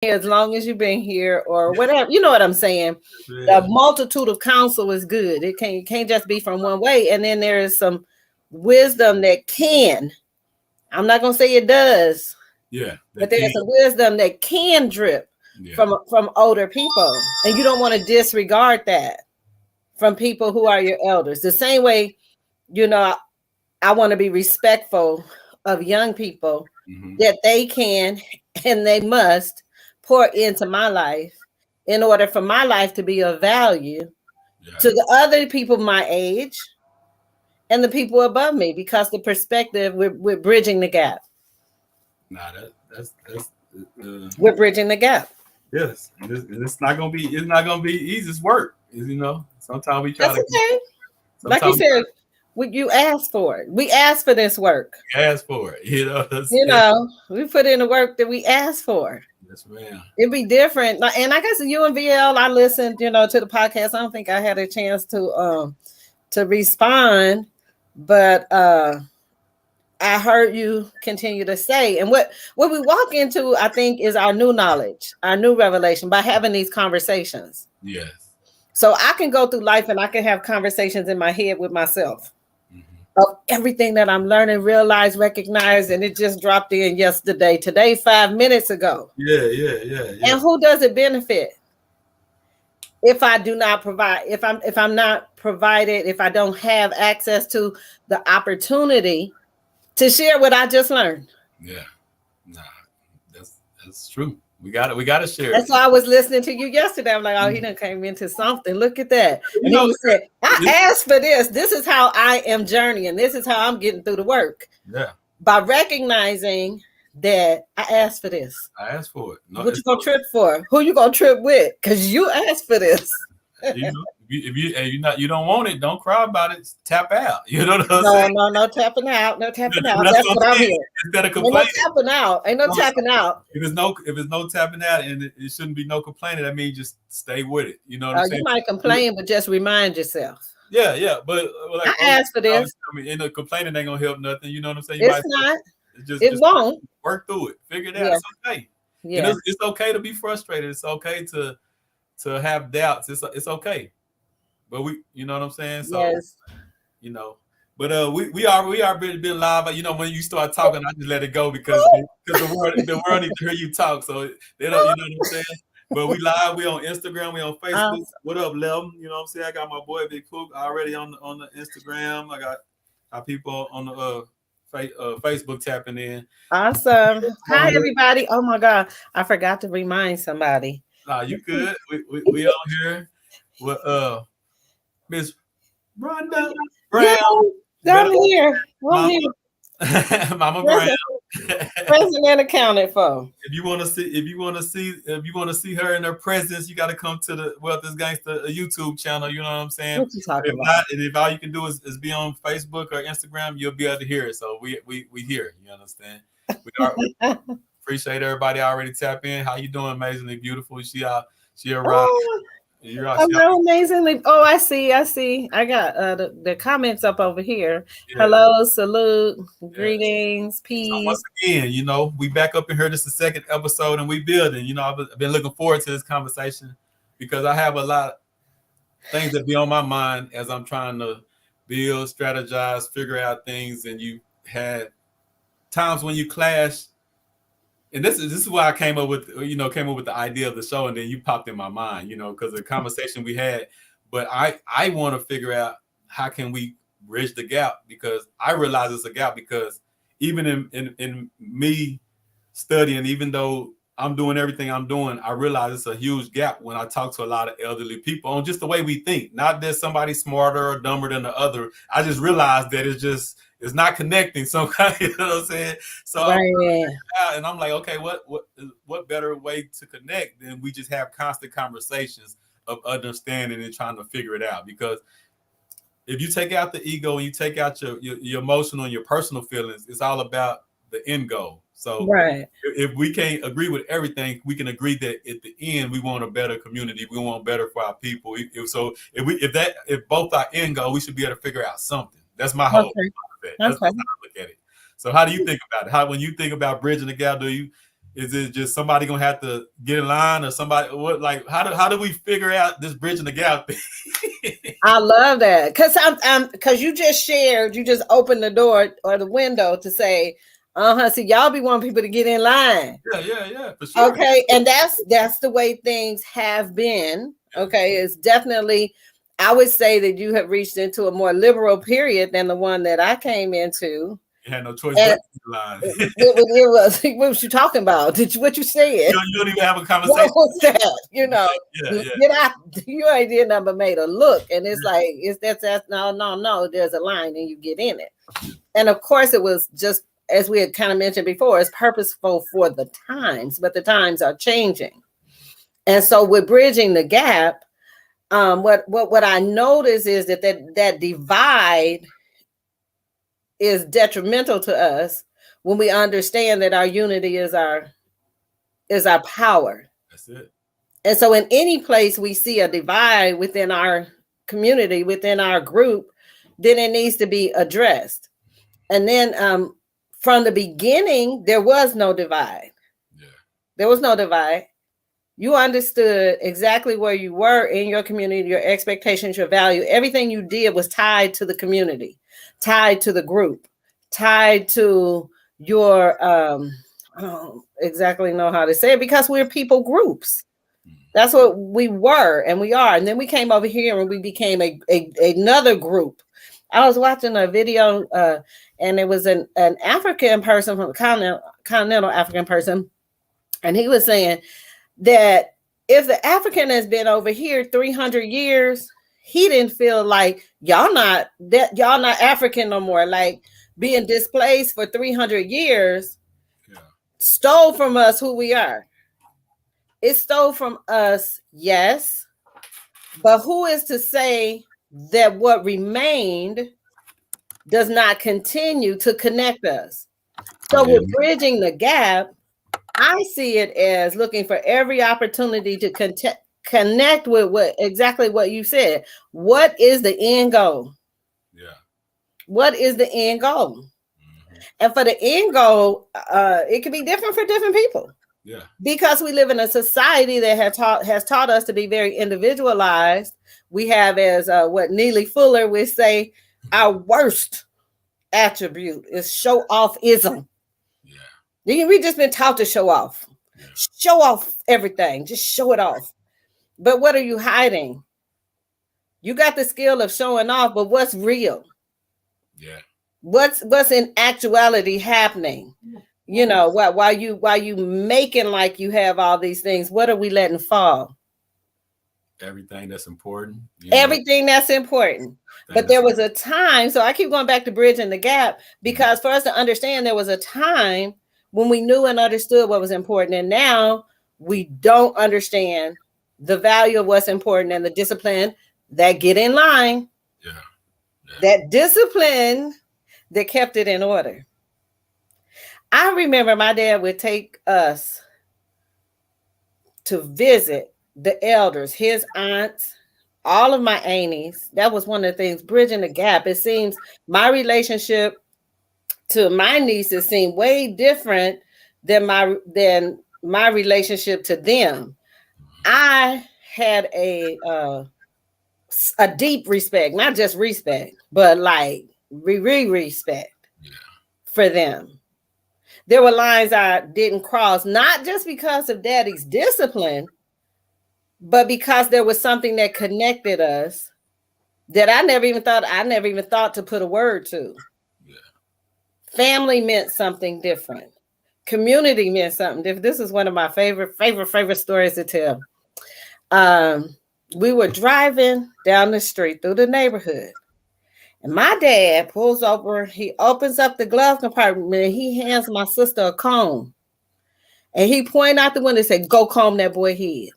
here as long as you've been here or whatever. You know what I'm saying? Yeah. The multitude of counsel is good. It can't just be from one way. And then there is some wisdom that can. I'm not gonna say it does. Yeah. But there's some wisdom that can drip from older people. And you don't want to disregard that from people who are your elders. The same way, I want to be respectful of young people that they can and they must pour into my life in order for my life to be of value to the other people my age and the people above me, because the perspective, we're bridging the gap. Nah, that's we're bridging the gap. Yes, and it's not gonna be easy. It's work. Sometimes we try That's okay. Like you said, you ask for it. We ask for this work. We ask for it. We put in the work that we asked for. Yes, ma'am. It'd be different. And I guess you and VL, I listened, to the podcast. I don't think I had a chance to respond, but I heard you continue to say, and what we walk into, I think, is our new knowledge, our new revelation by having these conversations. Yes. So I can go through life and I can have conversations in my head with myself of everything that I'm learning, realize, recognize, and it just dropped in yesterday, today, 5 minutes ago. Yeah. And who does it benefit? If I do not provide, if I'm not provided, if I don't have access to the opportunity to share what I just learned. Yeah, nah, that's true. We got to share. That's why I was listening to you yesterday. I'm like, oh, he done came into something. Look at that. And he said, I asked for this. This is how I am journeying. This is how I'm getting through the work. Yeah. By recognizing that I asked for this. I asked for it. No, what you gonna trip for? Who you gonna trip with? Because you asked for this. If you don't want it, don't cry about it. Tap out. You know what I'm saying? No tapping out. No tapping out. That's what I'm here. Instead of complaining. Ain't no tapping out. Ain't no tapping out. If there's no tapping out, and it shouldn't be no complaining, that means just stay with it. You know what I'm saying? You might complain, but just remind yourself. Yeah. But like, I asked for this. Complaining ain't gonna help nothing. You know what I'm saying? It's not. It won't. Work through it. Figure it out. It's okay. Yeah. It's okay to be frustrated. It's okay to have doubts. It's okay. But you know what I'm saying? So, yes. But we are been live. When you start talking, I just let it go because the world needs to hear you talk. So they don't, you know what I'm saying? But we live. We on Instagram. We on Facebook. What up, Lem? You know what I'm saying? I got my boy Big Cook already on the Instagram. I got people on the Facebook tapping in. Awesome. Hi everybody. Oh my God, I forgot to remind somebody. You good? We on here with Miss Rhonda Brown. Yeah, I'm here. Mama Brown. Present and accounted for. If you want to see her in her presence, you got to come to the Wealth Gangster YouTube channel. You know what I'm saying? What you talking about? If all you can do is be on Facebook or Instagram, you'll be able to hear it. So we hear. You understand? We appreciate everybody already tap in. How you doing? Amazingly beautiful. She arrived. Amazingly. Oh, I see. I got the comments up over here. Yeah. Hello, salute, greetings, peace. So once again, we back up in here. This is the second episode, and we building. I've been looking forward to this conversation because I have a lot of things that be on my mind as I'm trying to build, strategize, figure out things. And you had times when you clash. And this is why I came up with the idea of the show, and then you popped in my mind, because of the conversation we had. But I want to figure out how can we bridge the gap, because I realize it's a gap, because even in me studying, even though I'm doing everything I'm doing, I realize it's a huge gap when I talk to a lot of elderly people on just the way we think. Not that somebody's smarter or dumber than the other. I just realized that it's not connecting some kind, you know what I'm saying? So and I'm like, okay, what better way to connect than we just have constant conversations of understanding and trying to figure it out? Because if you take out the ego and you take out your emotional and your personal feelings, it's all about the end goal. So if we can't agree with everything, we can agree that at the end we want a better community. We want better for our people. If both our end goal, we should be able to figure out something. That's my hope. That's how I look at it. So how do you think about it? When you think about bridging the gap, do Is it just somebody gonna have to get in line, or somebody? What, like, how do we figure out this bridging the gap thing? I love that, because you just shared, you just opened the door or the window to say, see, y'all be wanting people to get in line. Yeah, for sure. Okay, and that's the way things have been. Okay, it's definitely, I would say that you have reached into a more liberal period than the one that I came into. You had no choice but to line. It was, what was you talking about? What you said? You don't even have a conversation. What was that? You know, yeah. Get out. You ain't did nothing but made a look, and it's like, that's no. There's a line, and you get in it. And of course, it was just, as we had kind of mentioned before, it's purposeful for the times, but the times are changing. And so with bridging the gap, what I notice is that divide is detrimental to us when we understand that our unity is our power. That's it. And so in any place we see a divide within our community, within our group, then it needs to be addressed. And then from the beginning, there was no divide. Yeah. There was no divide. You understood exactly where you were in your community, your expectations, your value. Everything you did was tied to the community, tied to the group, tied to your, I don't exactly know how to say it, because we're people groups. That's what we were and we are. And then we came over here and we became another group. I was watching a video and it was an African person, from continental African person. And he was saying that if the African has been over here 300 years, he didn't feel like y'all not African no more. Like, being displaced for 300 years stole from us who we are. It stole from us, yes, but who is to say that what remained does not continue to connect us? So with bridging the gap, I see it as looking for every opportunity to connect with exactly what you said. What is the end goal? Yeah. What is the end goal? Mm-hmm. And for the end goal, it can be different for different people. Yeah. Because we live in a society that has taught us to be very individualized. We have, as what Neely Fuller would say, our worst attribute is show-offism. We just been taught to show off. Yeah. Show off everything. Just show it off. But what are you hiding? You got the skill of showing off, but what's real? Yeah. What's in actuality happening? You know, while you making like you have all these things, what are we letting fall? Everything that's important. Everything that's important. But there was a time, so I keep going back to bridging the gap, because for us to understand, there was a time when we knew and understood what was important. And now we don't understand the value of what's important and the discipline that get in line. Yeah. That discipline that kept it in order. I remember my dad would take us to visit the elders, his aunts, all of my aunties. That was one of the things, bridging the gap. It seems my relationship to my nieces seemed way different than my relationship to them. I had a deep respect, not just respect, but like respect for them. There were lines I didn't cross, not just because of Daddy's discipline, but because there was something that connected us that I never even thought to put a word to. Yeah. Family meant something different. Community meant something different. This is one of my favorite stories to tell. We were driving down the street through the neighborhood, and my dad pulls over. He opens up the glove compartment and he hands my sister a comb. And he pointed out the window and said, "Go comb that boy head."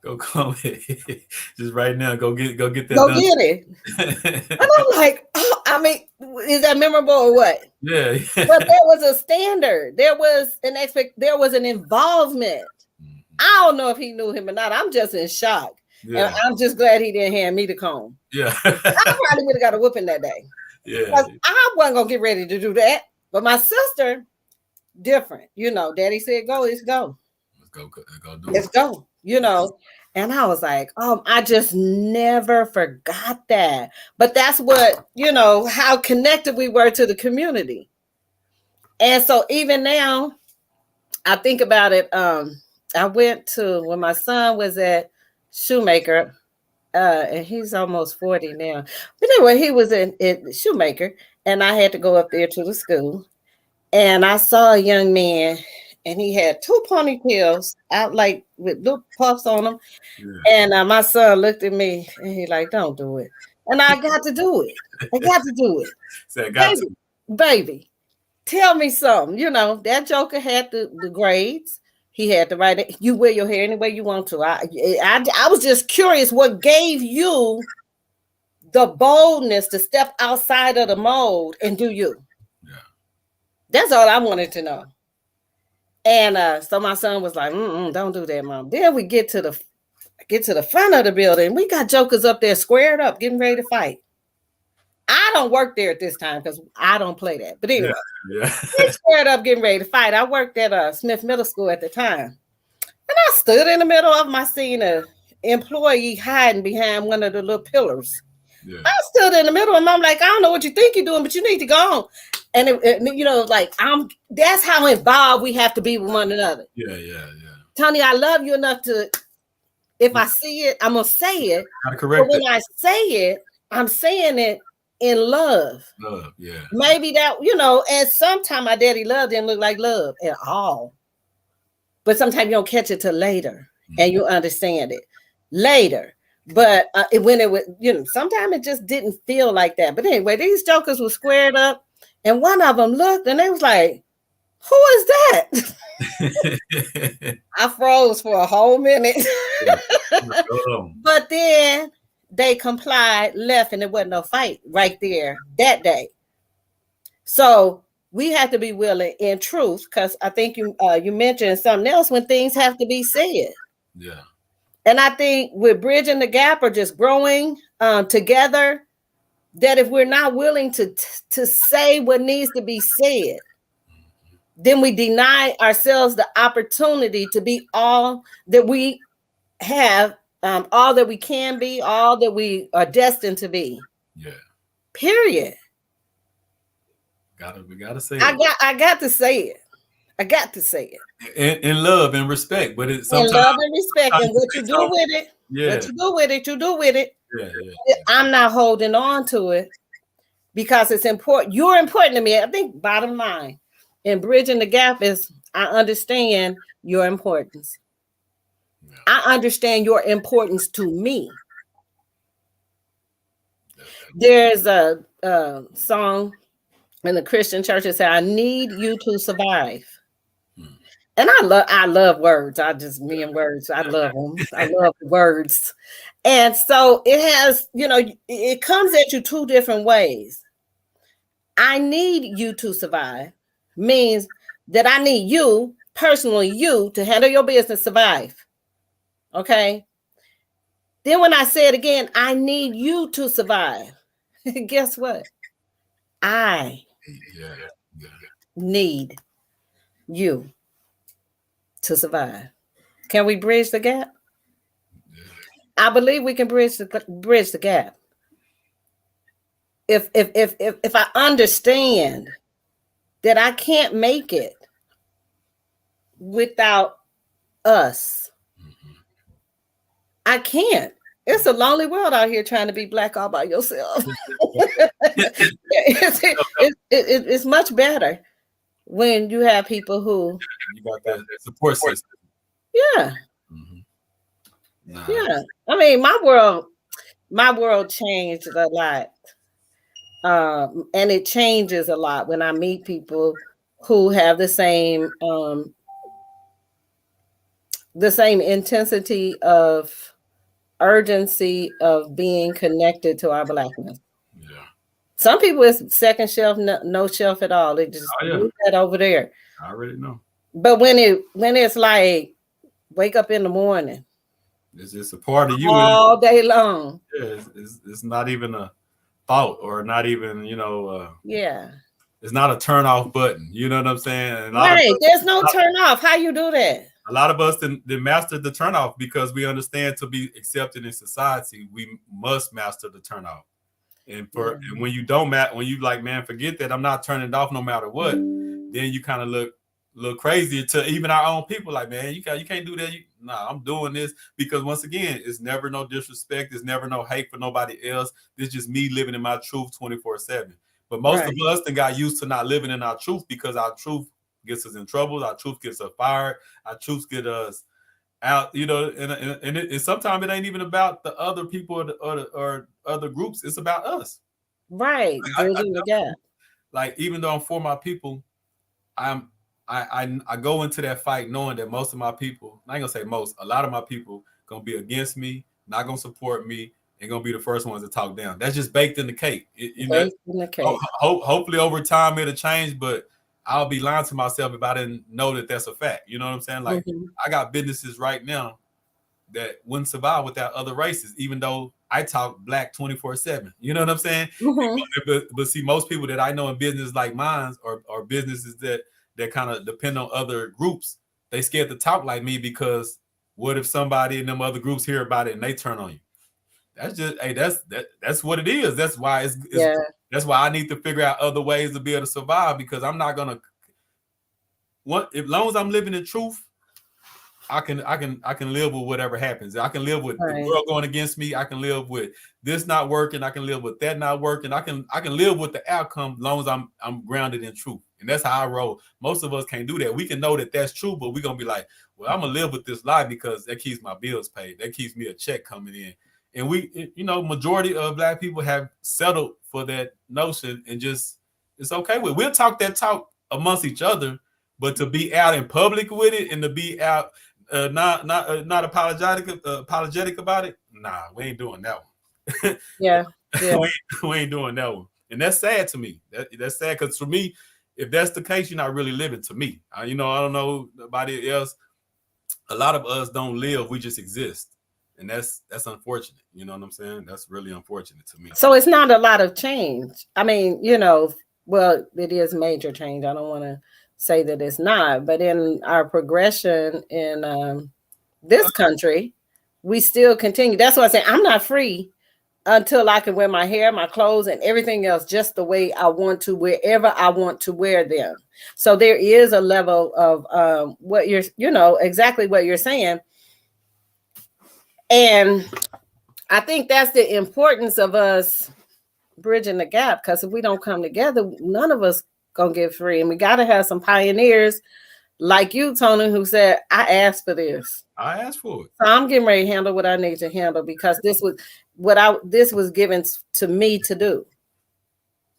Go comb it. Just right now. Go get that. Go done. Get it. And I'm like, oh, I mean, is that memorable or what? Yeah. But there was a standard. There was an involvement. I don't know if he knew him or not. I'm just in shock. Yeah. And I'm just glad he didn't hand me the comb. Yeah. I probably would have got a whooping that day. Yeah. Because I wasn't going to get ready to do that. But my sister, different. You know, daddy said go, it's go. Do let's go, you know. And I was like, I just never forgot that. But that's what, you know, how connected we were to the community. And so even now, I think about it. I went to when my son was at Shoemaker, and he's almost 40 now. But anyway, he was in Shoemaker, and I had to go up there to the school. And I saw a young man, and he had two ponytails out like with little puffs on them. Yeah. And my son looked at me, and he like, "Don't do it." And I got to do it. I got to do it. So baby, baby, tell me something. You know, that joker had the grades. He had to write it. You wear your hair any way you want to. I was just curious what gave you the boldness to step outside of the mold and do you. Yeah. That's all I wanted to know. And so my son was like, don't do that, Mom. Then we get to the front of the building. We got jokers up there squared up, getting ready to fight. I don't work there at this time because I don't play that. But anyway, they squared up, getting ready to fight. I worked at Smith Middle School at the time. And I stood in the middle of my scene, an employee hiding behind one of the little pillars. Yeah. I stood in the middle and I'm like, I don't know what you think you're doing, but you need to go on. And you know, like that's how involved we have to be with one another. Yeah. Tony, I love you enough to, if I see it, I'm gonna say it. But when I say it, I'm saying it in love. Love, yeah. Maybe that, you know, and sometimes my daddy love didn't look like love at all. But sometimes you don't catch it till later, and you understand it later. But when it was, you know, sometimes it just didn't feel like that. But anyway, these jokers were squared up, and one of them looked, and they was like, "Who is that?" I froze for a whole minute. But then they complied, left, and there wasn't no fight right there that day. So we have to be willing in truth, because I think you mentioned something else, when things have to be said. Yeah. And I think with bridging the gap or just growing together, that if we're not willing to say what needs to be said, then we deny ourselves the opportunity to be all that we have, all that we can be, all that we are destined to be. Yeah. Period. We gotta say it. I got to say it. I got to say it. In love and respect, but it's in love and respect, and what you do with it. Yeah. What you do with it, you do with it. Yeah. I'm not holding on to it because it's important. You're important to me. I think bottom line in bridging the gap is I understand your importance. Yeah. I understand your importance to me. There's a song in the Christian church that says, "I need you to survive." And I love words. Me and words. I love them. I love words. And so it has, you know, it comes at you two different ways. I need you to survive means that I need you, personally, you, to handle your business, survive. Okay. Then when I say it again, I need you to survive. Guess what? I need you to survive. Can we bridge the gap? Yeah. I believe we can bridge the gap. If I understand that I can't make it without us, I can't. It's a lonely world out here trying to be Black all by yourself. It's much better when you have people who you got that support system. Yeah. Yeah. I mean, my world changed a lot. And it changes a lot when I meet people who have the same intensity of urgency of being connected to our Blackness. Yeah. Some people it's second shelf, no shelf at all. They just move that over there. I already know. But when it's like wake up in the morning, it's just a part of you all day long. Yeah, it's not even a thought or not even, yeah. it's not a turn off button. You know what I'm saying? And right. There's no turn off. How you do that? A lot of us didn't master the turn off because we understand to be accepted in society, we must master the turn off. And and when you don't when you like, man, forget that, I'm not turning it off no matter what, then you kind of look crazy to even our own people. Like, man, you can't do that. Nah, I'm doing this because once again, it's never no disrespect. It's never no hate for nobody else. It's just me living in my truth 24/7. But most of us then got used to not living in our truth because our truth gets us in trouble. Our truth gets us fired. Our truth get us out, you know, and sometimes it ain't even about the other people or other groups. It's about us. Right. Like, even though I'm for my people, I go into that fight knowing that most of my people, I ain't gonna say most, a lot of my people gonna be against me, not gonna support me, and gonna be the first ones to talk down. That's just baked in the cake. Hopefully over time it'll change, but I'll be lying to myself if I didn't know that that's a fact. You know what I'm saying? Like, I got businesses right now that wouldn't survive without other races, even though I talk black 24/7. You know what I'm saying? But see, most people that I know in business like mine or businesses that kind of depend on other groups, they scared to talk like me because what if somebody in them other groups hear about it and they turn on you? That's just, hey, that's what it is. That's why that's why I need to figure out other ways to be able to survive, because I'm not gonna as long as I'm living in truth, I can live with whatever happens. I can live with the world going against me. I can live with this not working. I can live with that not working. I can live with the outcome as long as I'm grounded in truth. And that's how I roll. Most of us can't do that. We can know that that's true, but we're gonna be like, well, I'm gonna live with this lie because that keeps my bills paid. That keeps me a check coming in. And we, you know, majority of black people have settled for that notion and just, it's okay with. We'll talk that talk amongst each other, but to be out in public with it and to be out not apologetic about it, nah, we ain't doing that one. we ain't doing that one, and that's sad to me. That's sad because for me, if that's the case, you're not really living to me. You know, I don't know nobody else. A lot of us don't live; we just exist. And that's unfortunate. You know what I'm saying? That's really unfortunate to me. So it's not a lot of change. I mean, you know, well, it is major change. I don't want to say that it's not, but in our progression in this country, we still continue. That's why I say I'm not free until I can wear my hair, my clothes, and everything else just the way I want to, wherever I want to wear them. So there is a level of what you're, you know, exactly what you're saying. And I think that's the importance of us bridging the gap, because if we don't come together, none of us gonna get free. And we got to have some pioneers like you, Tony, who said, I asked for this. I asked for it. So I'm getting ready to handle what I need to handle, because this was given to me to do.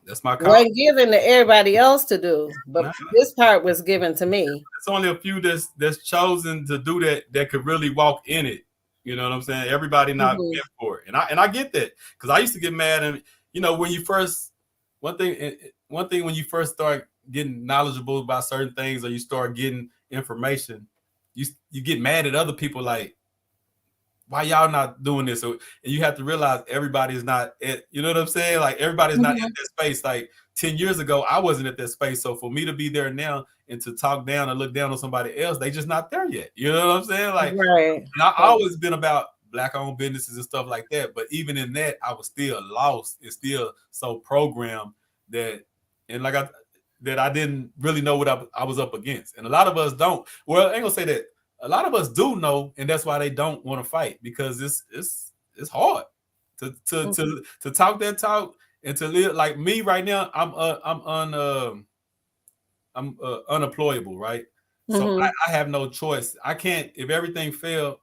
That's my calling. Wasn't given to everybody else to do, but this part was given to me. It's only a few that's chosen to do that could really walk in it. You know what I'm saying? Everybody not meant for it, and I get that, because I used to get mad, and you know, when you first one thing when you first start getting knowledgeable about certain things, or you start getting information, you get mad at other people, like, why y'all not doing this? So, and you have to realize everybody is not at, you know what I'm saying? Like, everybody's not in that space. Like 10 years ago, I wasn't at that space. So for me to be there now and to talk down and look down on somebody else, they just not there yet. You know what I'm saying? Like, and I always been about Black-owned businesses and stuff like that. But even in that, I was still lost and still so programmed that, and like I didn't really know what I was up against. And a lot of us don't. Well, I ain't gonna say that. A lot of us do know, and that's why they don't want to fight, because it's hard to talk that talk and to live. Like me right now, I'm unemployable, right? So I have no choice. I can't. If everything failed,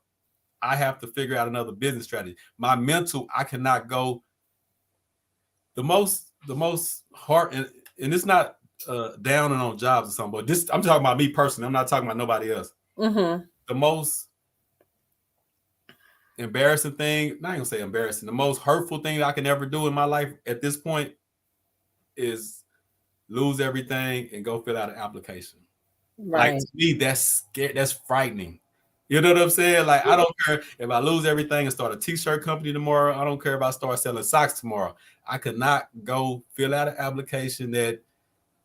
I have to figure out another business strategy. My mental, I cannot go. The most hard, and it's not down and on jobs or something, but this, I'm talking about me personally. I'm not talking about nobody else. The most embarrassing thing, not gonna say embarrassing, the most hurtful thing I can ever do in my life at this point is lose everything and go fill out an application. Right. Like, to me, that's scary. That's frightening. You know what I'm saying? Like, I don't care if I lose everything and start a t-shirt company tomorrow. I don't care if I start selling socks tomorrow. I could not go fill out an application that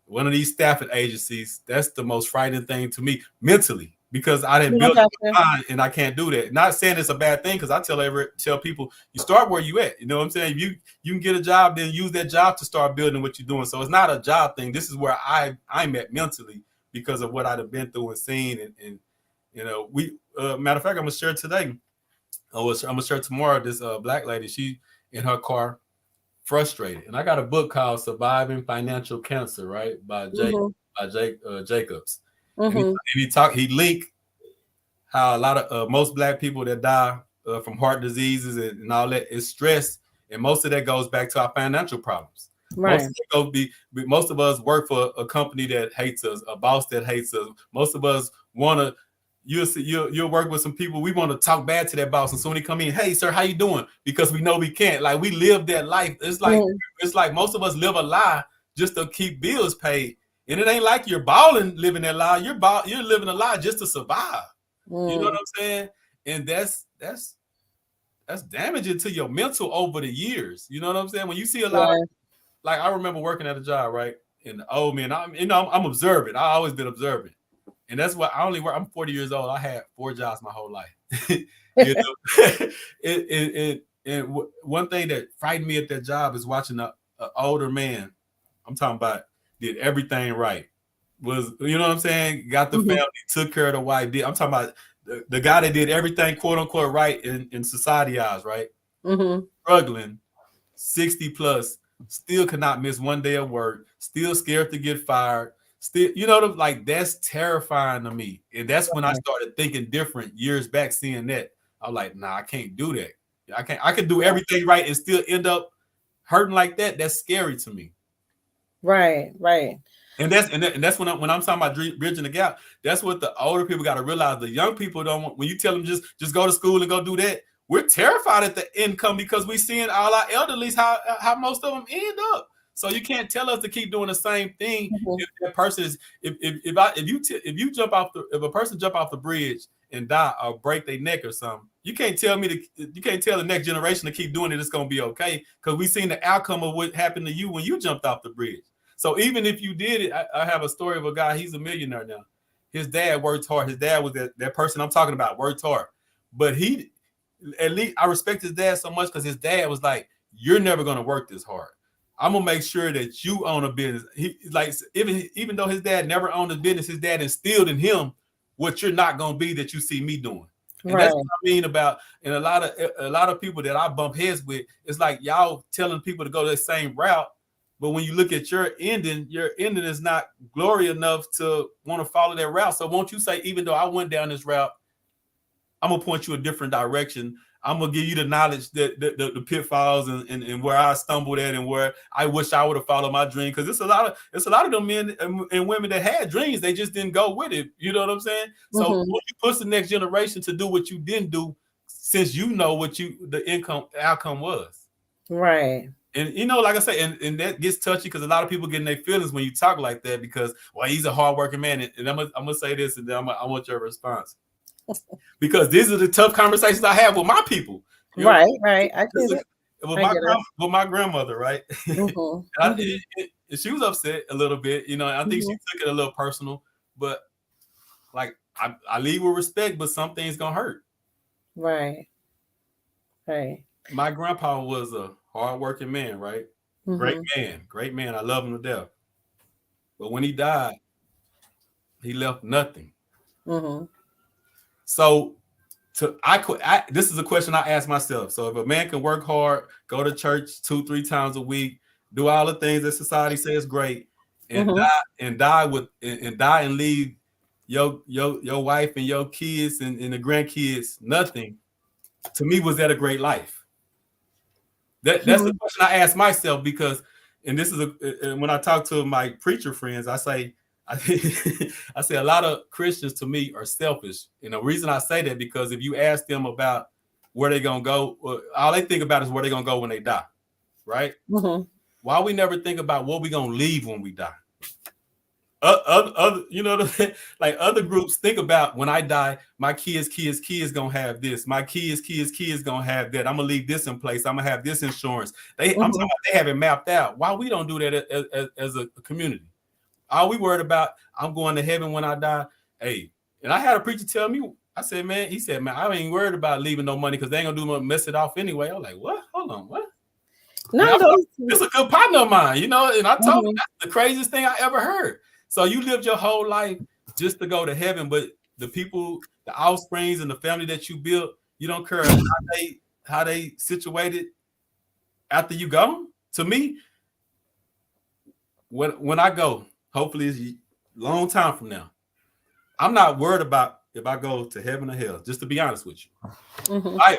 one of these staffing agencies, that's the most frightening thing to me mentally, because I didn't build my mind and I can't do that. Not saying it's a bad thing, because I tell people, you start where you at. You know what I'm saying? You can get a job, then use that job to start building what you're doing. So it's not a job thing. This is where I'm at mentally, because of what I've been through and seen. And you know, we matter of fact, I'm gonna share today. I'm gonna share tomorrow. This black lady, she in her car, frustrated, and I got a book called "Surviving Financial Cancer," right, by Jake Jacobs. And he linked how a lot of most black people that die from heart diseases and all that is stress, and most of that goes back to our financial problems. Right. Most of us work for a company that hates us, a boss that hates us. Most of us want to. You'll work with some people. We want to talk bad to that boss, and so when they come in, hey sir, how you doing? Because we know we can't. Like, we live that life. It's like most of us live a lie just to keep bills paid, and it ain't like you're balling living that lie. You're living a lie just to survive. You know what I'm saying? And that's damaging to your mental over the years. You know what I'm saying? When you see a lot of, like, I remember working at a job, right? And I'm observant. I always been observant. And that's what I'm 40 years old. I had 4 jobs my whole life. You know? And one thing that frightened me at that job is watching an older man, I'm talking about, did everything right. Was, you know what I'm saying? Got the family, took care of the wife. I'm talking about the guy that did everything, quote unquote, right in society eyes, right? Struggling, 60 plus, still could not miss one day of work, still scared to get fired. Still, you know, like, that's terrifying to me. And that's when I started thinking different years back, seeing that. I was like, nah, I can't do that. I can do everything right and still end up hurting like that. That's scary to me. Right. And that's when I'm talking about bridging the gap. That's what the older people got to realize. The young people don't want, when you tell them just go to school and go do that, we're terrified at the income, because we're seeing all our elderlies, how most of them end up. So you can't tell us to keep doing the same thing. If that person is, if a person jump off the bridge and die or break their neck or something, you can't tell the next generation to keep doing it. It's gonna be okay, because we've seen the outcome of what happened to you when you jumped off the bridge. So even if you did it, I have a story of a guy. He's a millionaire now. His dad worked hard. His dad was that person I'm talking about, worked hard. But at least I respect his dad so much, because his dad was like, "You're never gonna work this hard. I'm gonna make sure that you own a business." He, like, even though his dad never owned a business, his dad instilled in him what you're not gonna be that you see me doing. And that's what I mean about, and a lot of people that I bump heads with, it's like y'all telling people to go that same route, but when you look at your ending is not glory enough to want to follow that route. So won't you say, even though I went down this route, I'm gonna point you a different direction. I'm gonna give you the knowledge, that the pitfalls and where I stumbled at, and where I wish I would have followed my dream. Because it's a lot of them men and women that had dreams, they just didn't go with it. You know what I'm saying? So when you push the next generation to do what you didn't do, since you know what the outcome was. Right. And you know, like I say, and that gets touchy, because a lot of people get in their feelings when you talk like that, because, well, he's a hardworking man. And I'm gonna say this, and then I want your response. Because these are the tough conversations I have with my people. You know? Right. I get it. With my grandmother, right? And she was upset a little bit, you know. I think she took it a little personal, but like, I lead with respect, but some things gonna hurt. Right. My grandpa was a hardworking man, right? Great man. I love him to death. But when he died, he left nothing. So this is a question I ask myself. So if a man can work hard, go to church 2-3 times a week, do all the things that society says great, and die and leave your wife and your kids and the grandkids nothing, to me, was that a great life? That's the question I ask myself, because, and this is when I talk to my preacher friends, I say a lot of Christians, to me, are selfish. And the reason I say that, because if you ask them about where they're gonna go, all they think about is where they're gonna go when they die, right? Why we never think about what we're gonna leave when we die? Other, you know, like, other groups think about, when I die, my kids gonna have this. My kids gonna have that. I'm gonna leave this in place. I'm gonna have this insurance. I'm talking about, they have it mapped out. Why we don't do that as a community? All we worried about, I'm going to heaven when I die. Hey, and I had a preacher tell me, I said, man, he said, man, I ain't worried about leaving no money because they ain't gonna do nothing, mess it off anyway. I was like, what? Hold on, what? No, it's a good partner of mine, you know. And I told him that's the craziest thing I ever heard. So you lived your whole life just to go to heaven, but the people, the offsprings, and the family that you built, you don't care how they situated after you go. To me, when I go, hopefully it's a long time from now, I'm not worried about if I go to heaven or hell, just to be honest with you.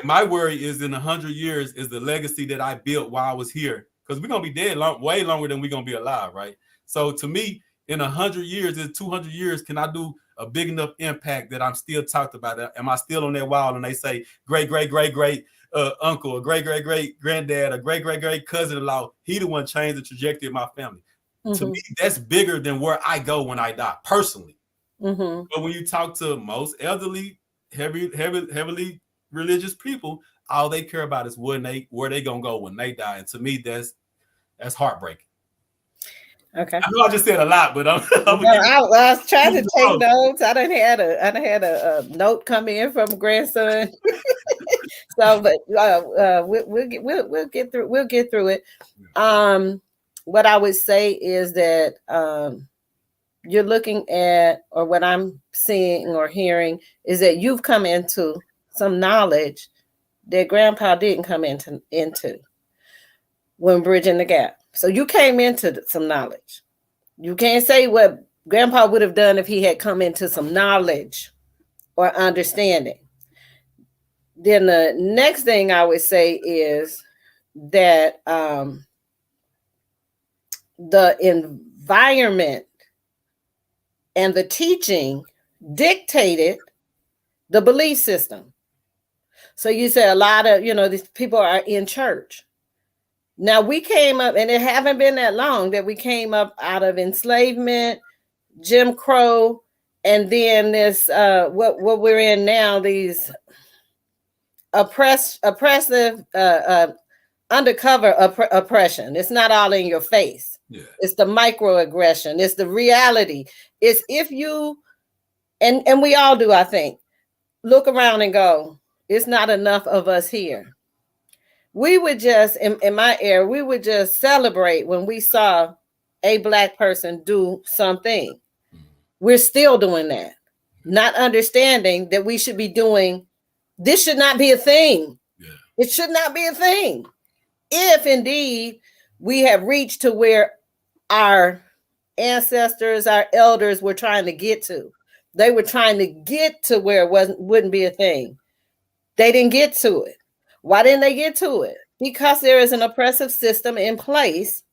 My worry is in 100 years is the legacy that I built while I was here, because we're going to be dead way longer than we're going to be alive, right? So to me, in 100 years, in 200 years, can I do a big enough impact that I'm still talked about? Am I still on that wall and they say great uncle, or great granddad, or great cousin-in-law, he the one changed the trajectory of my family? To me, that's bigger than where I go when I die, personally. But when you talk to most elderly, heavily religious people, all they care about is where they gonna go when they die. And to me, that's heartbreaking. Okay. I know I just said a lot, but I was trying to take notes. I done had a note come in from grandson. So, but we'll get through it. What I would say is that you're looking at, or what I'm seeing or hearing, is that you've come into some knowledge that Grandpa didn't come into when bridging the gap. So you came into some knowledge. You can't say what Grandpa would have done if he had come into some knowledge or understanding. Then the next thing I would say is that the environment and the teaching dictated the belief system. So you say a lot of, these people are in church. Now we came up, and it haven't been that long that we came up out of enslavement, Jim Crow, and then this what we're in now, these oppressive undercover oppression. It's not all in your face. Yeah. It's the microaggression. It's the reality. It's if you, and we all do, I think, look around and go, it's not enough of us here. We would just, in my era, we would just celebrate when we saw a Black person do something. We're still doing that, not understanding that we should be doing, this should not be a thing. Yeah. It should not be a thing. If indeed we have reached to where our ancestors, our elders were trying to get to. They were trying to get to where it wouldn't be a thing. They didn't get to it. Why didn't they get to it? Because there is an oppressive system in place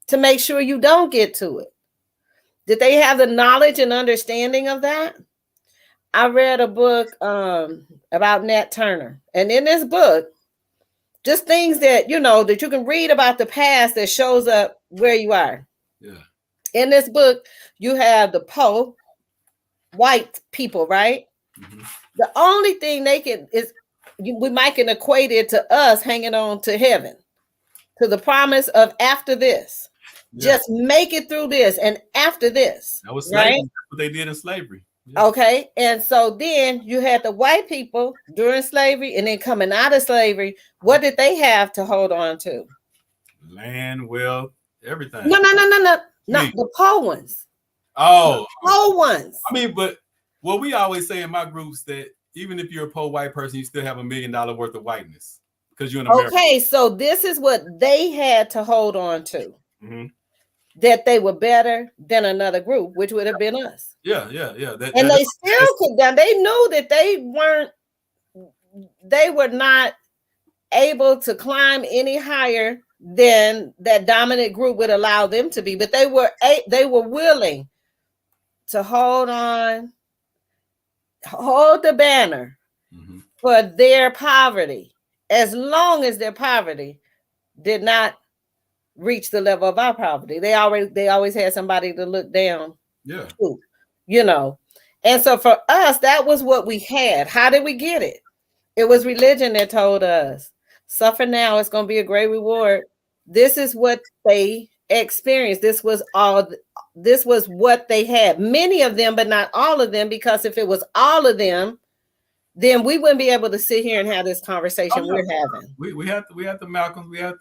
to make sure you don't get to it. Did they have the knowledge and understanding of that? I read a book about Nat Turner. And in this book, just things that, that you can read about the past that shows up where you are. Yeah. In this book, you have the Poe, white people, right? Mm-hmm. The only thing they can is, we might can equate it to us hanging on to heaven, to the promise of after this. Yeah. Just make it through this, and after this. That was slavery. Right? That's what they did in slavery. Yeah. Okay, and so then you had the white people during slavery, and then coming out of slavery. What did they have to hold on to? Land, wealth, everything. No, the poor ones. Oh, the poor ones. I mean, but what we always say in my groups, that even if you're a poor white person, you still have $1 million worth of whiteness because you're an American. Okay, so this is what they had to hold on to. Mm-hmm. That they were better than another group, which would have been us. Yeah. They still could. They knew that they were not able to climb any higher than that dominant group would allow them to be, but they were willing to hold the banner for their poverty, as long as their poverty did not reach the level of our poverty. They always had somebody to look down to, And so for us, that was what we had. How did we get it? It was religion that told us, suffer now, it's going to be a great reward. This is what they experience. This was what they had. Many of them, but not all of them, because if it was all of them, then we wouldn't be able to sit here and have this conversation we're having. We had the Malcolms, we had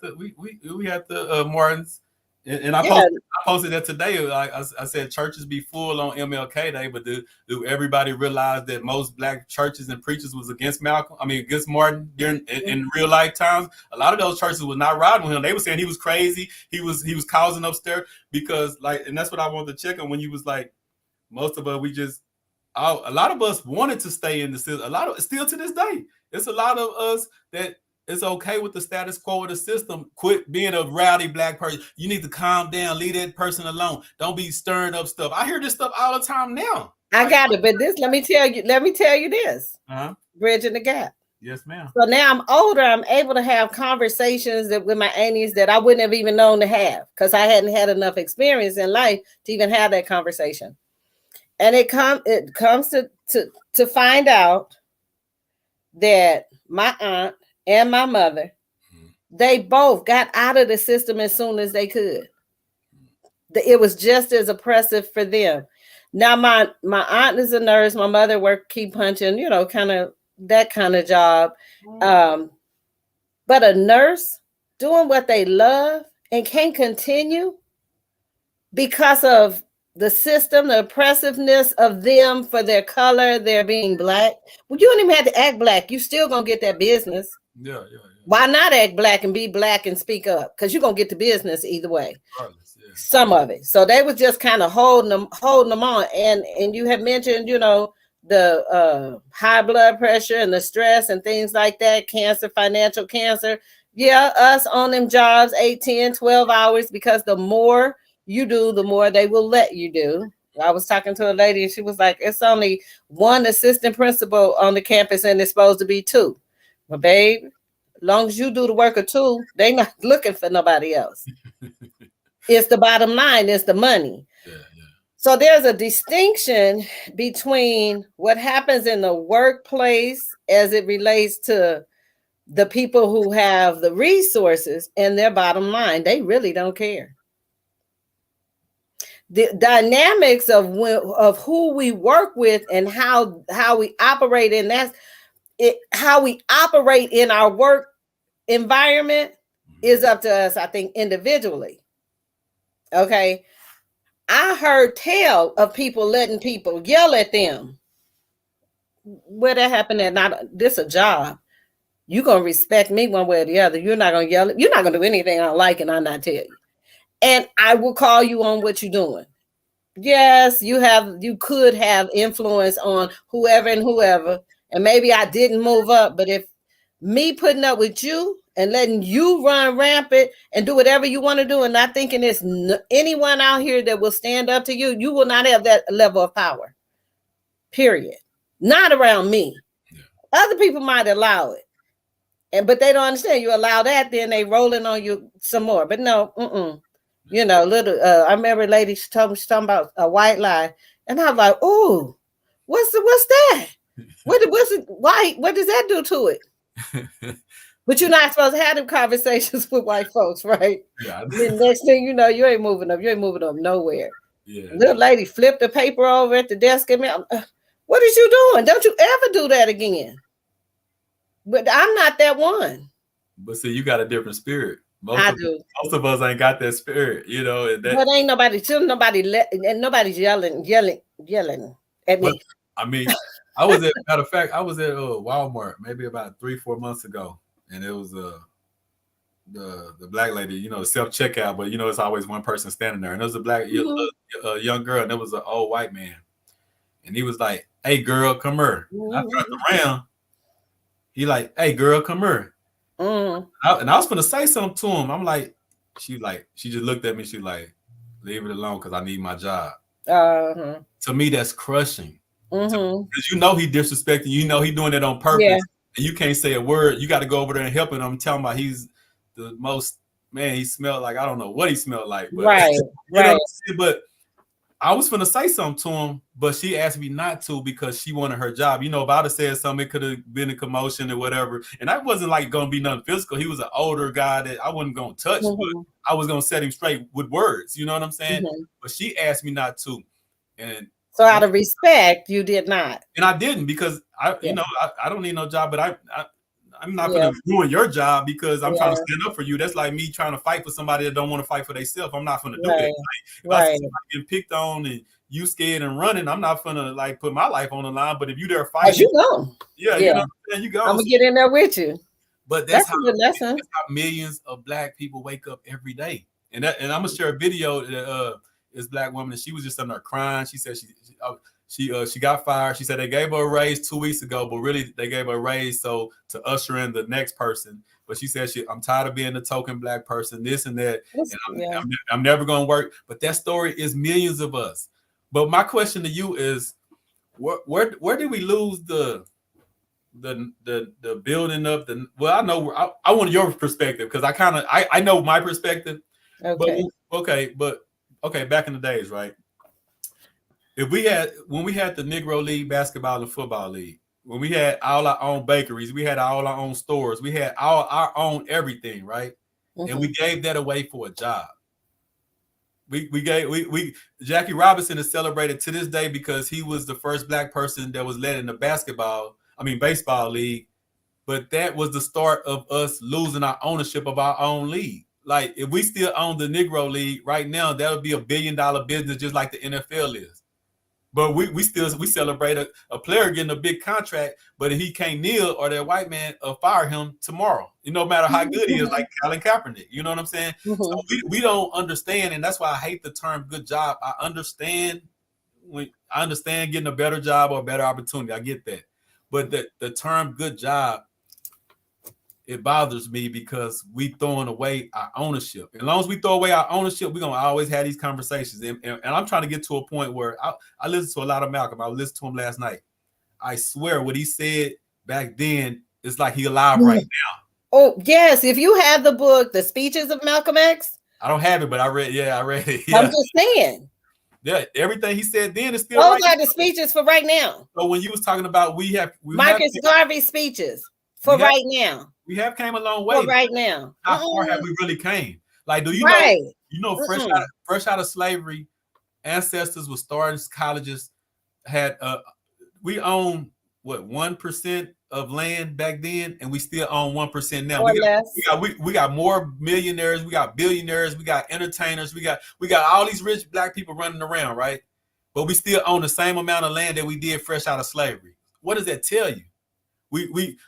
the Martins, and I posted that today. I said churches be full on MLK Day, but do everybody realize that most black churches and preachers was against Malcolm? I mean, against Martin during in real life times. A lot of those churches was not riding with him. They were saying he was crazy. He was causing upstairs because and that's what I wanted to check on when you was like, most of us a lot of us wanted to stay in the system. Still to this day, it's a lot of us that it's okay with the status quo of the system. Quit being a rowdy black person. You need to calm down. Leave that person alone. Don't be stirring up stuff. I hear this stuff all the time now. I got it, but let me tell you this. Bridging the gap. Yes, ma'am. So now I'm older. I'm able to have conversations with my aunties that I wouldn't have even known to have because I hadn't had enough experience in life to even have that conversation. And it comes to find out that my aunt and my mother, they both got out of the system as soon as they could. It was just as oppressive for them. Now my aunt is a nurse. My mother worked key punching, kind of that kind of job. But a nurse doing what they love and can't continue because of the system, the oppressiveness of them for their color, their being black. Well, you don't even have to act black. You still gonna get that business. Yeah. Why not act black and be black and speak up? Because you're gonna get the business either way. Some of it. So they was just kind of holding them on. And you have mentioned, the high blood pressure and the stress and things like that, cancer, financial cancer. Yeah, us on them jobs, 8, 10, 12 hours, because the more you do, the more they will let you do. I was talking to a lady and she was like, it's only one assistant principal on the campus and it's supposed to be 2. Well, babe, as long as you do the work of 2, they not looking for nobody else. It's the bottom line, it's the money. Yeah. So there's a distinction between what happens in the workplace as it relates to the people who have the resources and their bottom line. They really don't care. The dynamics of who we work with and how we operate in how we operate in our work environment is up to us, I think, individually. Okay. I heard tell of people letting people yell at them. Where that happened at? This a job. You're going to respect me one way or the other. You're not going to yell. You're not going to do anything I like and I not tell you. And I will call you on what you're doing. Yes, you could have influence on whoever, and maybe I didn't move up, but if me putting up with you and letting you run rampant and do whatever you want to do and not thinking there's anyone out here that will stand up to you, you will not have that level of power, period. Not around me. Yeah. Other people might allow it, but they don't understand. You allow that, then they rolling on you some more, but no, I remember a lady, she told me she's talking about a white lie. And I was like, oh, what's that? What does that do to it? But you're not supposed to have them conversations with white folks, right? Yeah. Then next thing you know, you ain't moving up. You ain't moving up nowhere. Yeah. Little lady flipped the paper over at the desk and me. What is you doing? Don't you ever do that again. But I'm not that one. But see, you got a different spirit. Most of us ain't got that spirit, But ain't nobody, and nobody's yelling at me. But, I mean, I was at Walmart maybe about 3-4 months ago, and it was the black lady, self-checkout, but it's always one person standing there, and there was a black young girl, and there was an old white man, and he was like, "Hey, girl, come here." Mm-hmm. I turned around. He like, "Hey, girl, come here." Mm-hmm. And I was gonna say something to him. I'm like, she just looked at me. She like, leave it alone because I need my job. Uh-huh. To me, that's crushing. Mm-hmm. Because he disrespecting you. He doing it on purpose. Yeah. And you can't say a word. You got to go over there and help him. I'm telling about he's the most, man, he smelled like, I don't know what he smelled like. But, right. Right. But I was gonna say something to him, but she asked me not to because she wanted her job. You know, if I'd have said something, it could have been a commotion or whatever. And I wasn't like gonna be nothing physical. He was an older guy that I wasn't gonna touch, but I was gonna set him straight with words. You know what I'm saying? But she asked me not to, and so out of respect, you did not. And I didn't because you know, I don't need no job, but I'm not going to ruin your job because I'm trying to stand up for you. That's like me trying to fight for somebody that don't want to fight for themselves. I'm not going to do that. Like, if I see somebody getting picked on and you scared and running, I'm not going to like put my life on the line. But if you there fighting, you go. Yeah, you know, you go. I'm gonna get in there with you. But that's how millions of Black people wake up every day. And I'm gonna share a video that this Black woman, and she was just in there crying. She said she got fired. She said they gave her a raise 2 weeks ago, but really they gave her a raise so to usher in the next person. But she said I'm tired of being the token Black person, this and that. And I'm never gonna work. But that story is millions of us. But my question to you is, where did we lose the building up? I know I want your perspective because I know my perspective. Okay. But back in the days, right? When we had the Negro League basketball and football league, when we had all our own bakeries, we had all our own stores, we had all our own everything, right? And we gave that away for a job. We Jackie Robinson is celebrated to this day because he was the first Black person that was led in the baseball league. But that was the start of us losing our ownership of our own league. Like if we still own the Negro League right now, that would be $1 billion business just like the NFL is. But we celebrate a player getting a big contract, but if he can't kneel or that white man fire him tomorrow, no matter how good he is, like Colin Kaepernick. You know what I'm saying? So we don't understand, and that's why I hate the term good job. I understand getting a better job or a better opportunity. I get that. But the term good job, it bothers me because we throwing away our ownership. As long as we throw away our ownership, we're going to always have these conversations. And I'm trying to get to a point where I listen to a lot of Malcolm. I listened to him last night. I swear what he said back then is like he alive right now. Oh, yes. If you have the book, The Speeches of Malcolm X. I don't have it, but I read it. Yeah. I'm just saying. Yeah, everything he said then is still those are the speeches for right now. So when you was talking about Marcus Garvey's speeches for right now. We have came a long way. For right now. How far have we really came? Like, do you know, fresh out of slavery, ancestors were starting colleges, had we own what 1% of land back then, and we still own 1% now. We got more millionaires, we got billionaires, we got entertainers, we got all these rich Black people running around, right? But we still own the same amount of land that we did fresh out of slavery. What does that tell you? We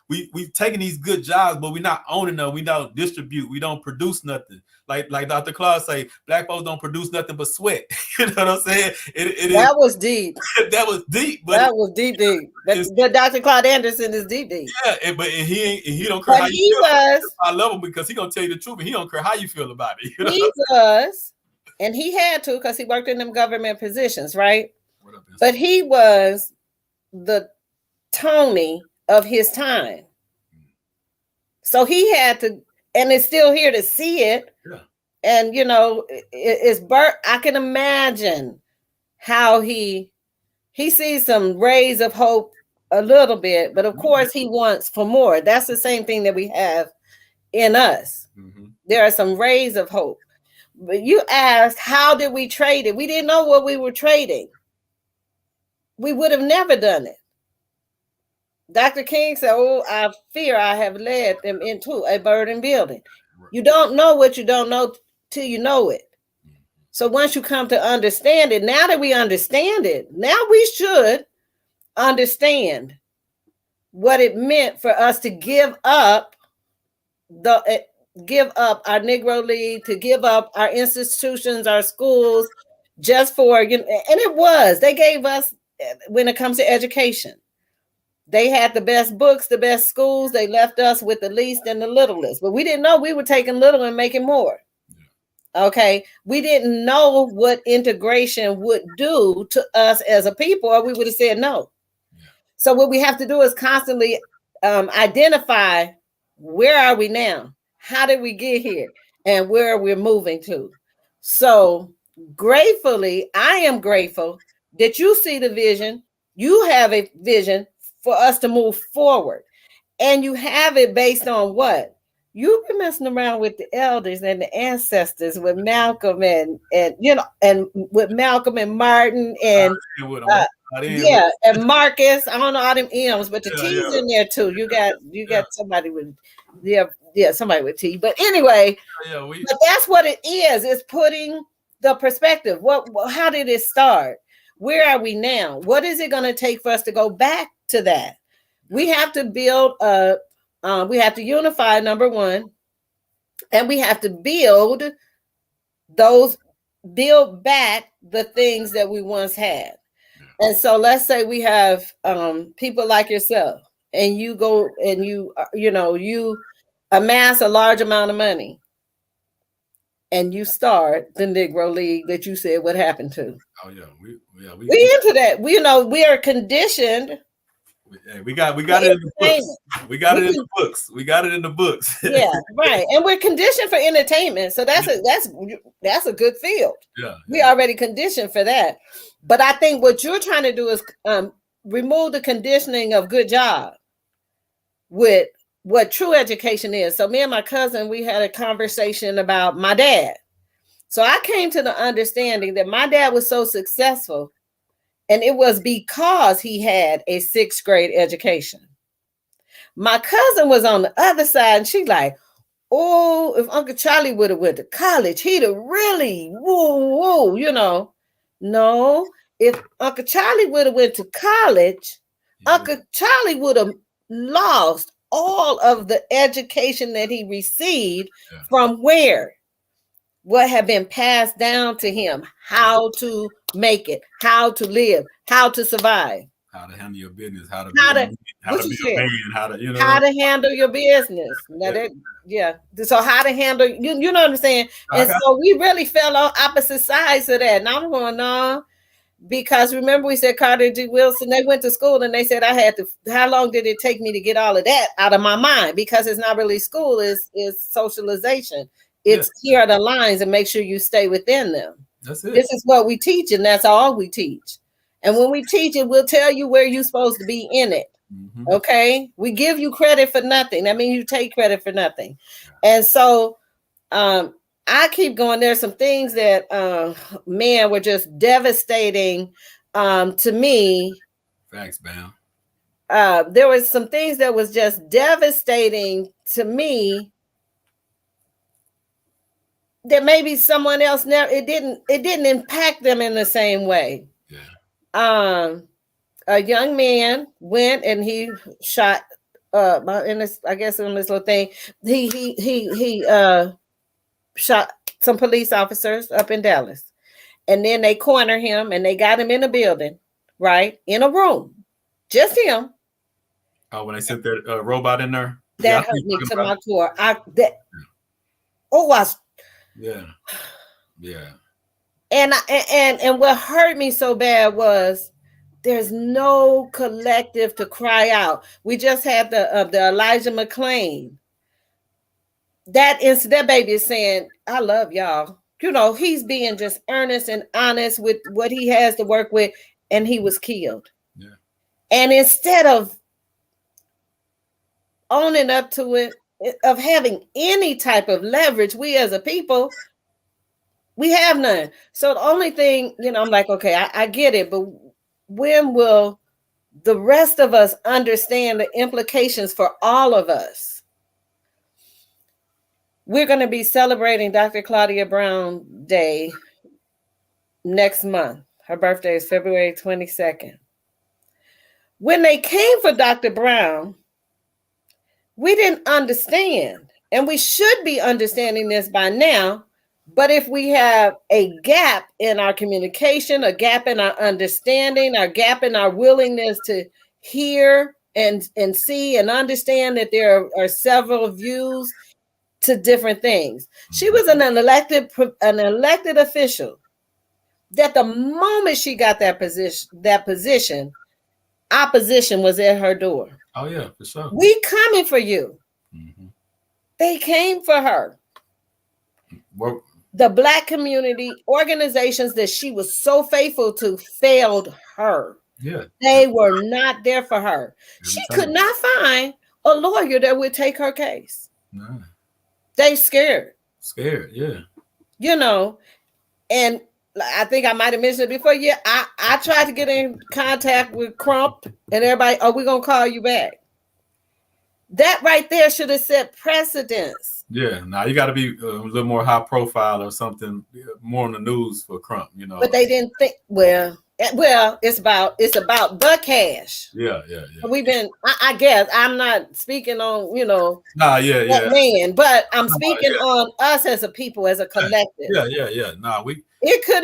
taking these good jobs, but we're not owning them. We don't distribute. We don't produce nothing. Like Dr. Claude say, Black folks don't produce nothing but sweat. You know what I'm saying? That was deep. That was deep. But that was deep. But Dr. Claude Anderson is deep. Yeah, but he don't care how you feel. I love him because he gonna tell you the truth, and he don't care how you feel about it. You know? He was, and he had to because he worked in them government positions, right? But he was the Tony of his time. So he had to, and it's still here to see it. Yeah. And it's I can imagine how he sees some rays of hope a little bit, but of course he wants for more. That's the same thing that we have in us. Mm-hmm. There are some rays of hope. But you asked, how did we trade it? We didn't know what we were trading. We would have never done it. Dr. King said, I fear I have led them into a burden building. Right. You don't know what you don't know till you know it. So once you come to understand it, now that we understand it, now we should understand what it meant for us to give up our Negro League, to give up our institutions, our schools, just for, and they gave us, when it comes to education. They had the best books, the best schools. They left us with the least and the littlest. But we didn't know we were taking little and making more. Yeah. Okay. We didn't know what integration would do to us as a people, or we would have said no. Yeah. So what we have to do is constantly identify, where are we now? How did we get here? And where we're moving to? So gratefully, I am grateful that you see the vision. You have a vision for us to move forward. And you have it based on what? You've been messing around with the elders and the ancestors, with Malcolm and and with Malcolm and Martin and yeah, and Marcus. I don't know all them M's, but the T's in there too. You got somebody with somebody with T. But anyway, but that's what it is. It's putting the perspective. How did it start? Where are we now? What is it going to take for us to go back to that? We have to build we have to unify, number one, and we have to build back the things that we once had. And so let's say we have people like yourself, and you go and you amass a large amount of money, and you start the Negro League that you said what happened to. Oh yeah, we into that. We are conditioned. We got it in the books. We got it in the books. We got it in the books. Yeah, right. And we're conditioned for entertainment. So that's a good field. Yeah. We already conditioned for that. But I think what you're trying to do is remove the conditioning of good job with what true education is. So me and my cousin, we had a conversation about my dad. So I came to the understanding that my dad was so successful, and it was because he had a 6th grade education. My cousin was on the other side, and she's like, oh, if Uncle Charlie would have went to college, he'd have really, woo, No, if Uncle Charlie would have went to college, Uncle Charlie would have lost all of the education that he received from where? What had been passed down to him, how to make it, how to live, how to survive, how to handle your business, how to be a man, how to handle your business. So how to handle, you know what I'm saying? And so we really fell on opposite sides of that. And I'm going on because remember we said Carter G. Wilson, they went to school and they said how long did it take me to get all of that out of my mind? Because it's not really school, it's socialization. It's here are the lines and make sure you stay within them. That's it. This is what we teach, and that's all we teach. And when we teach it, we'll tell you where you're supposed to be in it. Mm-hmm. Okay? We give you credit for nothing. That means you take credit for nothing. And so I keep going. There's some things that, were just devastating to me. Facts, Bam. There was some things that was just devastating to me that maybe someone else it didn't impact them in the same way. Yeah. A young man went and he shot in this little thing. He shot some police officers up in Dallas. And then they cornered him and they got him in a building, right? In a room. Just him. Oh, when they sent their robot in there? That hurt me to my core. Yeah. And what hurt me so bad was there's no collective to cry out. We just had the Elijah McClain. That baby is saying, I love y'all. He's being just earnest and honest with what he has to work with, and he was killed. Yeah. And instead of owning up to it, of having any type of leverage, we as a people, we have none. So the only thing, I'm like, okay, I get it, but when will the rest of us understand the implications for all of us? We're going to be celebrating Dr. Claudia Brown Day next month. Her birthday is February 22nd. When they came for Dr. Brown, we didn't understand, and we should be understanding this by now. But if we have a gap in our communication, a gap in our understanding, a gap in our willingness to hear and see and understand that there are several views to different things. She was an elected official that the moment she got that position, opposition was at her door. Oh yeah, for sure. We coming for you. Mm-hmm. They came for her. the Black community organizations that she was so faithful to failed her. Yeah. They were not there for her. She could not find a lawyer that would take her case. Nah. They scared. Yeah. You know, and I think I might have mentioned it before. Yeah, I tried to get in contact with Crump and everybody, oh, we're going to call you back. That right there should have set precedence. Yeah, now you got to be a little more high profile or something more on the news for Crump, you know. But they didn't think, well, it's about the cash. Yeah. We've been, I guess, I'm not speaking on, that man, but I'm speaking on us as a people, as a collective. Yeah. It could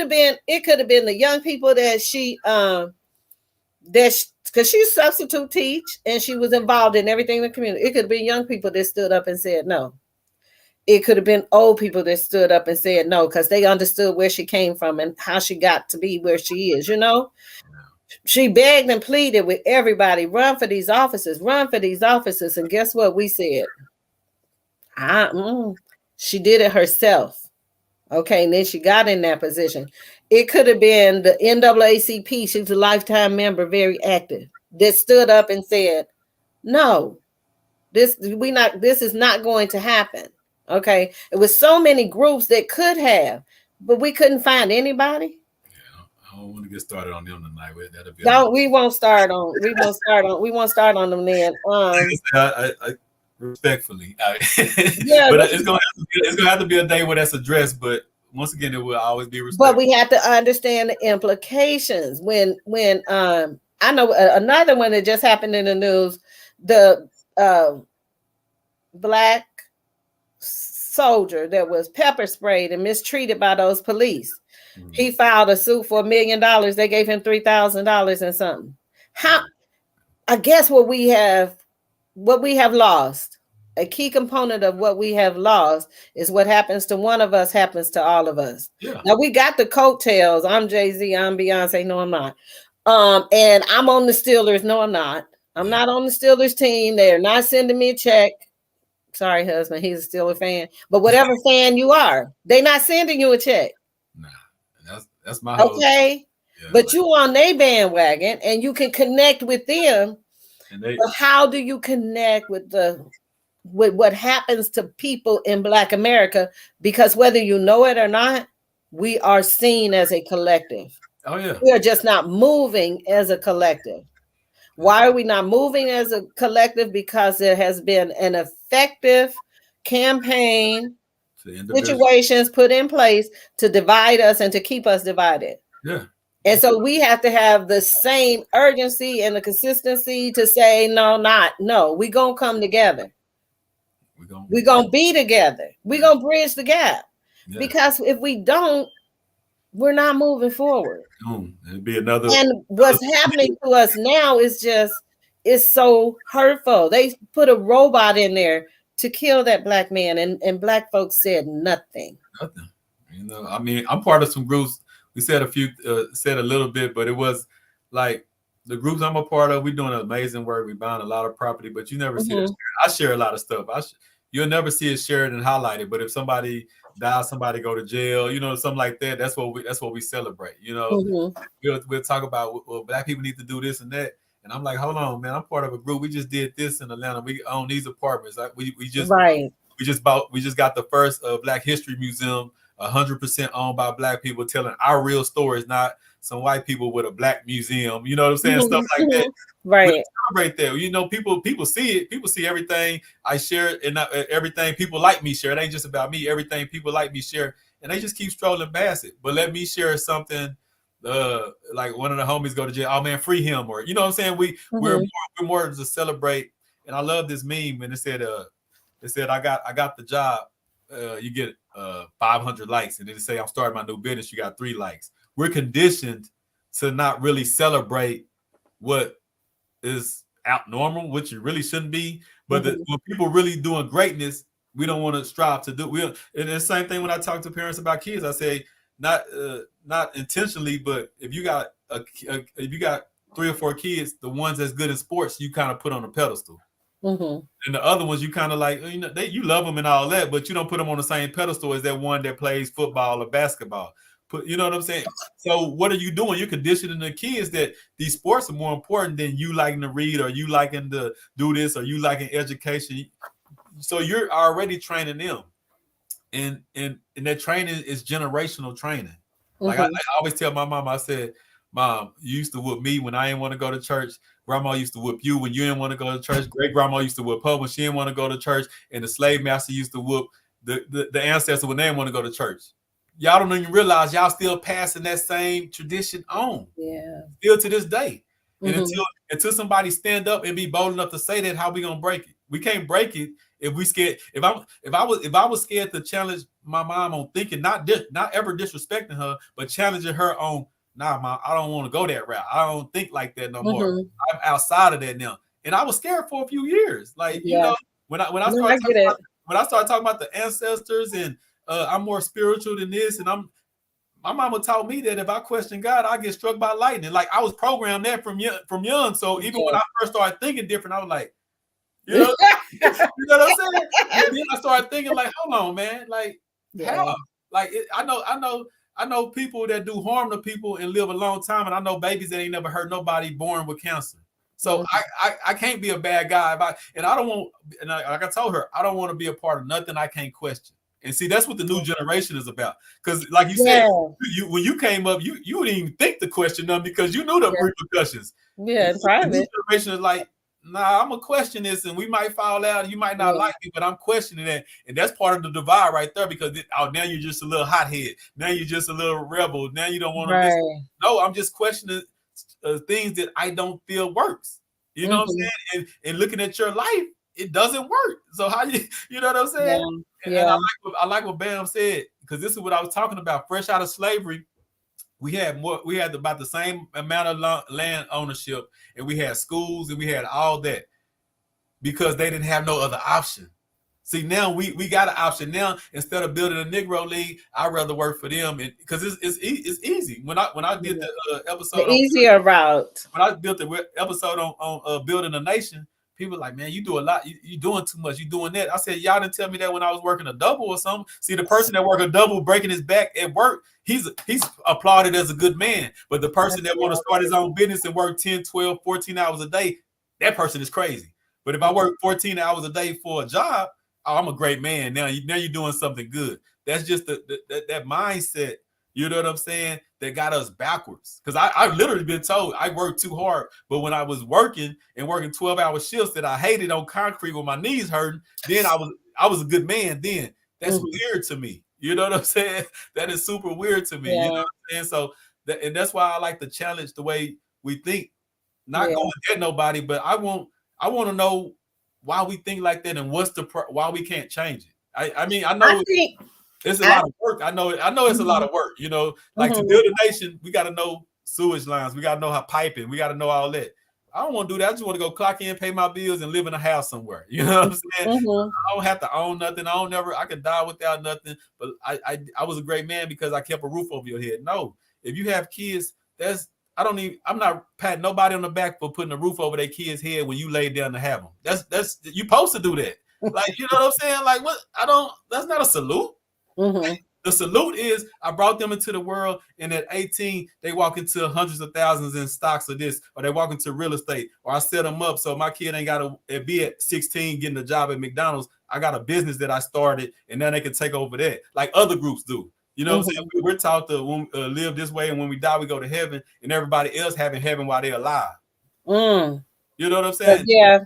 have been the young people that she because she substitute teach and she was involved in everything in the community. It could have been young people that stood up and said no. It could have been old people that stood up and said no, because they understood where she came from and how she got to be where she is, She begged and pleaded with everybody, run for these offices. And guess what we said? She did it herself. Okay, and then she got in that position. It could have been the NAACP. She was a lifetime member, very active, that stood up and said, no, this is not going to happen. Okay, it was so many groups that could have, but we couldn't find anybody. Yeah, I don't want to get started on them tonight. We won't start on them then. I respectfully, but it's gonna have to be a day where that's addressed. But once again, it will always be respectful. But we have to understand the implications. When I know another one that just happened in the news, the Black soldier that was pepper sprayed and mistreated by those police. Mm-hmm. He filed a suit for $1 million. They gave him $3,000 and something. I guess what we have lost, a key component of what we have lost is what happens to one of us happens to all of us. Yeah. Now we got the coattails. I'm Jay-Z, I'm Beyonce. No, I'm not. And I'm on the Steelers. No, I'm not. I'm not on the Steelers team. They're not sending me a check. Sorry, husband, he's a Steelers fan. But whatever fan you are, they're not sending you a check. Nah, that's my whole, okay. Yeah, but you on their bandwagon and you can connect with them. But how do you connect with what happens to people in Black America? Because whether you know it or not, we are seen as a collective. Oh yeah, we are just not moving as a collective. Why are we not moving as a collective? Because there has been an effective campaign, situations put in place to divide us and to keep us divided. Yeah. And so we have to have the same urgency and the consistency to say, no, we're going to come together. We're going to be together. We're going to bridge the gap. Yeah. Because if we don't, we're not moving forward. It'd be another. And what's happening to us now is it's so hurtful. They put a robot in there to kill that Black man, and Black folks said nothing. Nothing. I mean, I'm part of some groups. We said a little bit, but it was like the groups I'm a part of. We're doing amazing work. We buying a lot of property, but you never see it. I share a lot of stuff. You'll never see it shared and highlighted. But if somebody dies, somebody go to jail, something like that. That's what we celebrate. We'll talk about, well, Black people need to do this and that. And I'm like, hold on, man. I'm part of a group. We just did this in Atlanta. We own these apartments. We just got the first Black History Museum, 100% owned by Black people, telling our real stories, not some white people with a Black museum. You know what I'm saying? Stuff like that. Right. Right there. People see it. People see everything I share, and everything people like me share. It ain't just about me. Everything people like me share, and they just keep strolling past it. But let me share something. Like one of the homies go to jail. Oh man, free him, or you know what I'm saying. We're more to celebrate. And I love this meme. And it said I got the job. You get 500 likes, and then it say I'm starting my new business. You got 3 likes. We're conditioned to not really celebrate what is out normal, which it really shouldn't be. But when people really doing greatness, we don't want to strive to do. And the same thing when I talk to parents about kids, I say not intentionally, but if you got 3 or 4 kids, the ones that's good in sports, you kind of put on a pedestal. Mm-hmm. And the other ones, you kind of like, you know, you love them and all that, but you don't put them on the same pedestal as that one that plays football or basketball. You know what I'm saying? So what are you doing? You're conditioning the kids that these sports are more important than you liking to read or you liking to do this or you liking education. So you're already training them. And that training is generational training. Like I always tell my mom, I said, Mom, you used to whoop me when I didn't want to go to church. Grandma used to whoop you when you didn't want to go to church. Great grandma used to whoop her when she didn't want to go to church. And the slave master used to whoop the ancestor when they didn't want to go to church. Y'all don't even realize y'all still passing that same tradition on. Yeah. Still to this day. And until somebody stand up and be bold enough to say that, how we gonna break it? We can't break it if we scared. If I was scared to challenge my mom on thinking, not ever disrespecting her, but challenging her on, nah, Mom, I don't want to go that route. I don't think like that no more. I'm outside of that now. And I was scared for a few years. Like, you know, when I started talking about the ancestors and I'm more spiritual than this, and my mama taught me that if I question God, I get struck by lightning. Like I was programmed that from young. So even when I first started thinking different, I was like, you know, you know what I'm saying? And then I started thinking like, hold on, man, like how? Like I know people that do harm to people and live a long time, and I know babies that ain't never hurt nobody born with cancer. So I can't be a bad guy and I don't want, and like I told her, I don't want to be a part of nothing I can't question. And see, that's what the new generation is about. Because, like you said, when you came up, you didn't even think to question them because you knew the repercussions. Yeah, in private. The new generation is like, nah, I'm gonna question this, and we might fall out. You might not like me, but I'm questioning that, and that's part of the divide right there. Because now you're just a little hothead. Now you're just a little rebel. Now you don't want to listen. No, I'm just questioning things that I don't feel works. You know what I'm saying? And looking at your life, it doesn't work. So how you know what I'm saying? And I like what Bam said, because this is what I was talking about. Fresh out of slavery, we had about the same amount of land ownership, and we had schools and we had all that because they didn't have no other option. See, now we got an option. Now instead of building a Negro League, I'd rather work for them, because it's easy. When I did the episode, the easier route. When I built the episode on building a nation, people were like, man, you do a lot. You doing too much. You doing that. I said, y'all didn't tell me that when I was working a double or something. See, the person that worked a double breaking his back at work, he's applauded as a good man. But the person that want to start his own business and work 10, 12, 14 hours a day, that person is crazy. But if I work 14 hours a day for a job, I'm a great man. Now you're doing something good. That's just that mindset. You know what I'm saying? That got us backwards. Because I've literally been told I worked too hard. But when I was working 12-hour shifts that I hated on concrete with my knees hurting, then I was a good man then. That's weird to me. You know what I'm saying? That is super weird to me. You know what I'm saying? So and that's why I like to challenge the way we think. Not going at nobody, but I want to know why we think like that and why we can't change it. I mean, I know it's a lot of work. I know it's a lot of work, you know, like to build a nation, we got to know sewage lines. We got to know how piping, we got to know all that. I don't want to do that. I just want to go clock in, pay my bills and live in a house somewhere. You know what I'm saying? I don't have to own nothing. I can die without nothing, but I was a great man because I kept a roof over your head. No, if you have kids, I'm not patting nobody on the back for putting a roof over their kid's head when you lay down to have them. That's you supposed to do that. Like, you know what I'm saying? Like, what? That's not a salute. The salute is I brought them into the world, and at 18, they walk into hundreds of thousands in stocks of this, or they walk into real estate, or I set them up so my kid ain't got to be at 16 getting a job at McDonald's. I got a business that I started, and now they can take over that like other groups do. You know what I'm saying? We're taught to live this way, and when we die, we go to heaven, and everybody else having heaven while they're alive. You know what I'm saying? Yeah.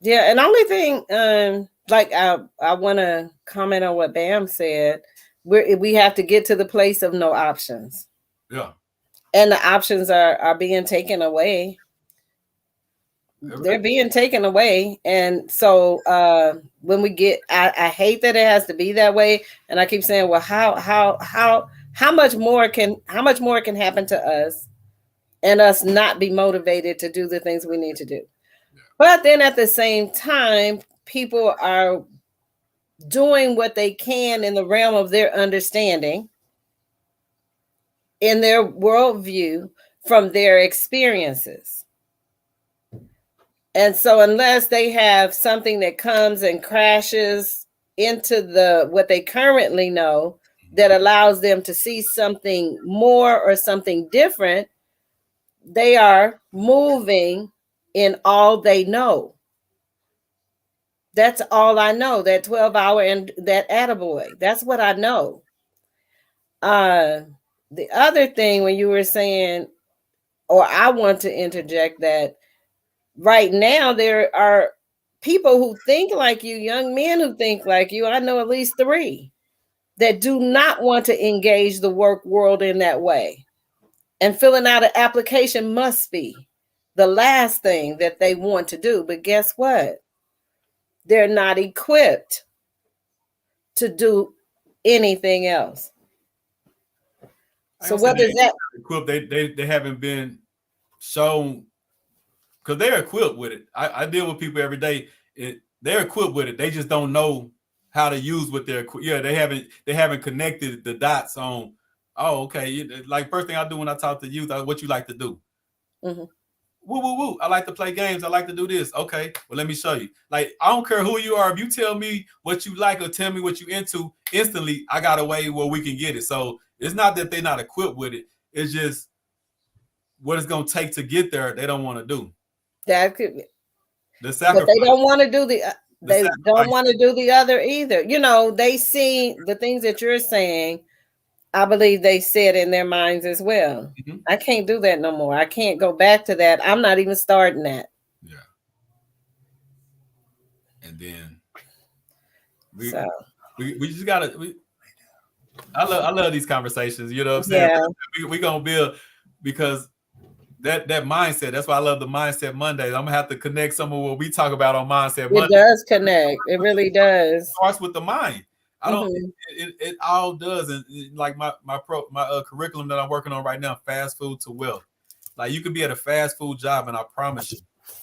And the only thing, like I want to comment on what Bam said. We have to get to the place of no options. Yeah. And the options are being taken away. They're being taken away. And so when we get, I hate that it has to be that way. And I keep saying, well, how much more can happen to us and us not be motivated to do the things we need to do? Yeah. But then at the same time, people are doing what they can in the realm of their understanding, in their worldview, from their experiences. And so unless they have something that comes and crashes into the what they currently know that allows them to see something more or something different, they are moving in all they know. That's all I know. That 12-hour and that attaboy. That's what I know. The other thing when you were saying, or I want to interject that right now there are people who think like you, young men who think like you. I know at least 3 that do not want to engage the work world in that way. And filling out an application must be the last thing that they want to do. But guess what? They're not equipped to do anything else. So what does that equipped? They haven't been shown, because they're equipped with it. I deal with people every day. They're equipped with it. They just don't know how to use what they're. Yeah, they haven't connected the dots on. Oh, okay. Like first thing I do when I talk to youth, what you like to do? Mm-hmm. Woo, woo, woo. I like to play games. I like to do this. Okay, well, let me show you. Like, I don't care who you are. If you tell me what you like or tell me what you into, instantly, I got a way where we can get it. So it's not that they're not equipped with it. It's just what it's going to take to get there, they don't want to do. That could be. But they don't want to do they don't want to do the other either. You know, they see the things that you're saying. I believe they said in their minds as well. Mm-hmm. I can't do that no more. I can't go back to that. I'm not even starting that. Yeah. And then we just gotta. I love these conversations. You know what I'm saying? Yeah. We gonna build, because that mindset. That's why I love the Mindset Mondays. I'm gonna have to connect some of what we talk about on Mindset Mondays. It does connect. It really does. It starts with the mind. I don't. Mm-hmm. It all does, and like my curriculum that I'm working on right now, Fast Food to Wealth. Like, you could be at a fast food job, and I promise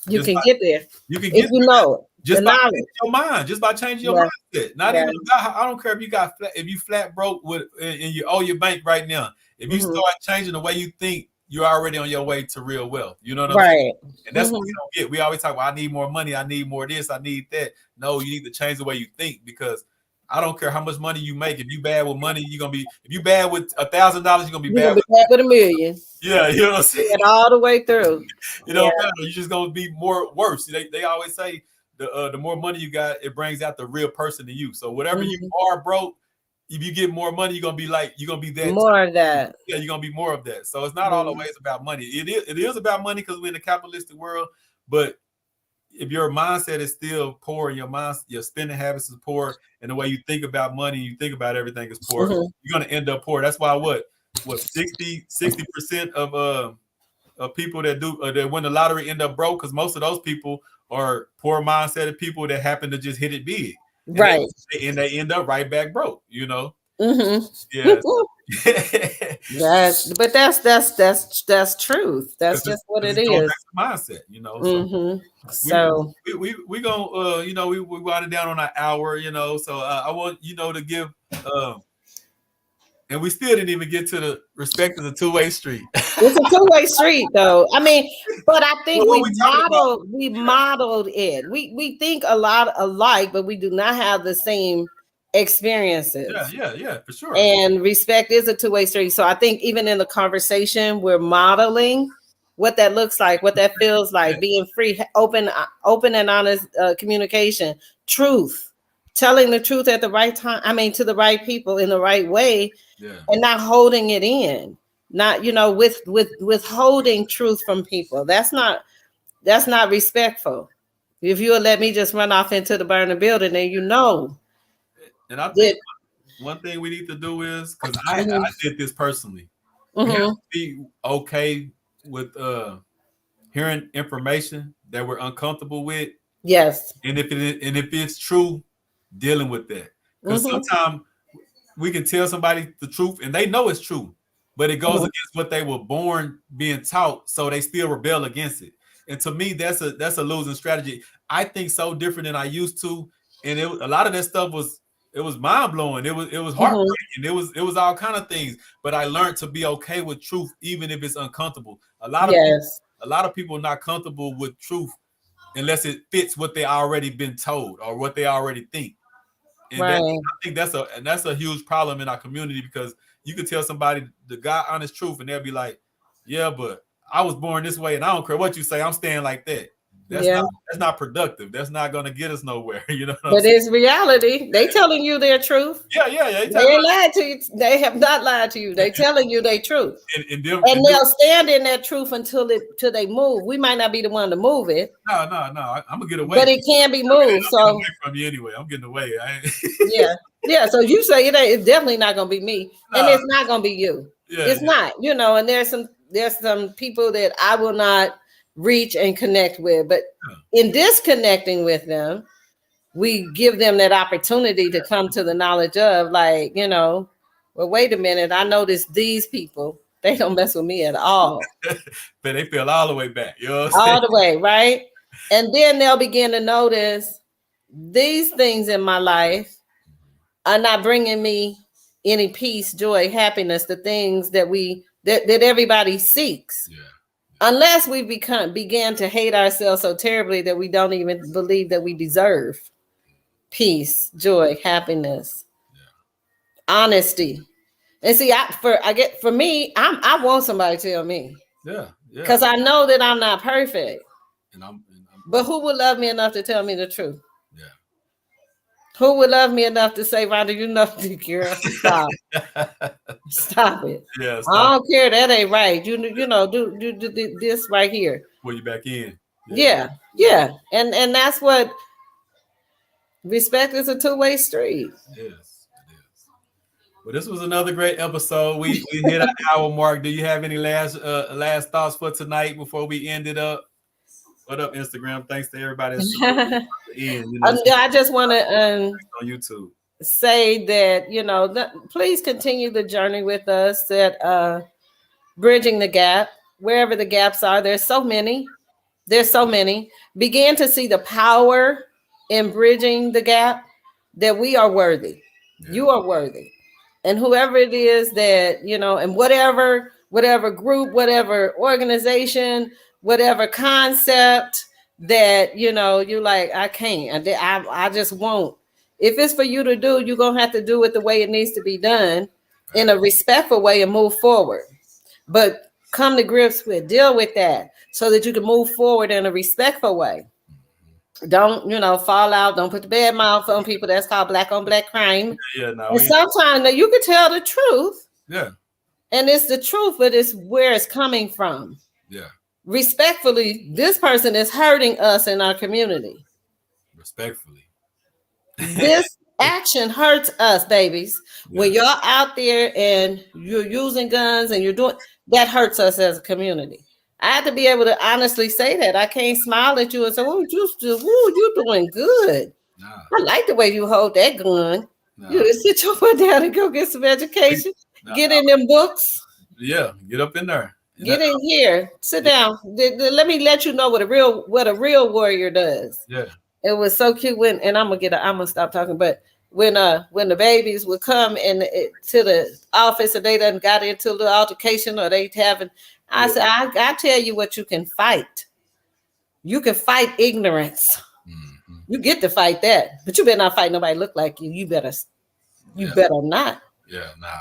you can get there. You can get if you know it. Just by changing your mind, just by changing your mindset. Not even about, I don't care if you flat broke with and you owe your bank right now. If you start changing the way you think, you're already on your way to real wealth. You know what I'm saying? And that's what we don't get. We always talk about, I need more money, I need more this, I need that. No, you need to change the way you think, because I don't care how much money you make. If you bad with money, you're gonna be. If you bad with $1,000, you're gonna be bad with $1 million. Yeah, you know what I'm saying. And all the way through. You know, you're just gonna be worse. They always say the more money you got, it brings out the real person in you. So whatever you are broke, if you get more money, you're gonna be that more of that. Yeah, you're gonna be more of that. So it's not always about money. It is about money because we're in a capitalistic world, but if your mindset is still poor and your spending habits is poor, and the way you think about money, you think about everything is poor, you're going to end up poor. That's why what 60% of people that that win the lottery end up broke, because most of those people are poor mindset people that happen to just hit it big. Right. And they end up right back broke, you know? Mm-hmm. Yeah. That's truth. That's just what it is. Mindset, you know. So we gonna we wound it down on an hour, you know. So I want to give and we still didn't even get to the respect of the two-way street. It's a two-way street, though. I mean, but I think we modeled it. We think a lot alike, but we do not have the same experiences. Yeah, for sure. And respect is a two-way street. So I think even in the conversation, we're modeling what that looks like, what that feels like, being free, open and honest communication, truth, telling the truth at the right time. I mean, to the right people in the right way, and not holding it in, not withholding truth from people. That's not respectful. If you would let me just run off into the burning building, then And I think one thing we need to do is, because I did this personally, we have to be okay with hearing information that we're uncomfortable with. Yes. And if it's true, dealing with that. Because sometimes we can tell somebody the truth and they know it's true, but it goes against what they were born being taught, so they still rebel against it. And to me, that's a losing strategy. I think so different than I used to, and a lot of that stuff was mind blowing. It was heartbreaking. It was all kind of things. But I learned to be okay with truth, even if it's uncomfortable. A lot of people are not comfortable with truth unless it fits what they already been told or what they already think. And right. I think that's a huge problem in our community, because you could tell somebody the God honest truth and they'll be like, yeah, but I was born this way and I don't care what you say, I'm staying like that. That's not productive. That's not going to get us nowhere. You know what I'm saying? It's reality. They telling you their truth. Yeah. They lied to you. They have not lied to you. They telling you their truth. And they'll stand in that truth until they move. We might not be the one to move it. No. I'm gonna get away. But it can be moved. So away from you anyway. I'm getting away. Yeah. So you say it's definitely not gonna be me, and it's not gonna be you. It's not. And there's some people that I will not reach and connect with, but in disconnecting with them, we give them that opportunity to come to the knowledge of, like, well, wait a minute, I noticed these people, they don't mess with me at all. But they feel all the way back, all the way, right? And then they'll begin to notice these things in my life are not bringing me any peace, joy, happiness, the things that everybody seeks. Unless we began to hate ourselves so terribly that we don't even believe that we deserve peace, joy, happiness, honesty. And see, for me, I want somebody to tell me. Because I know that I'm not perfect. But who would love me enough to tell me the truth? Who would love me enough to say, Rhonda, you know, girl, stop. Stop it. I don't care. That ain't right. You do this right here. Pull you back in. Yeah. And that's what respect is, a two-way street. Yes, it is. Well, this was another great episode. We hit an hour mark. Do you have any last thoughts for tonight before we end it up? What up, Instagram? Thanks to everybody. I just want to on YouTube say that please continue the journey with us at Bridging the Gap, wherever the gaps are. There's so many. Begin to see the power in bridging the gap, that we are worthy. You are worthy, and whoever it is that and whatever group, whatever organization, whatever concept that you're like, I can't, I just won't. If it's for you to do, you're gonna have to do it the way it needs to be done, in a respectful way, and move forward. But come to grips with, deal with that, so that you can move forward in a respectful way. Don't fall out. Don't put the bad mouth on people. That's called black on black crime. And sometimes you can tell the truth. And it's the truth, but it's where it's coming from. Respectfully, this person is hurting us in our community. Respectfully. This action hurts us, babies. When you're out there and you're using guns and you're doing that, hurts us as a community. I have to be able to honestly say that. I can't smile at you and say, "Oh, you doing good. I like the way you hold that gun." You just sit your foot down and go get some education. Get in them books. Get up in there. Get in here. Sit down. Let me let you know what a real warrior does. It was so cute and I'm gonna stop talking. But when the babies would come to the office and they done got into a little altercation, or they having, I said, I tell you what you can fight. You can fight ignorance. Mm-hmm. You get to fight that, but you better not fight nobody look like you. You better not.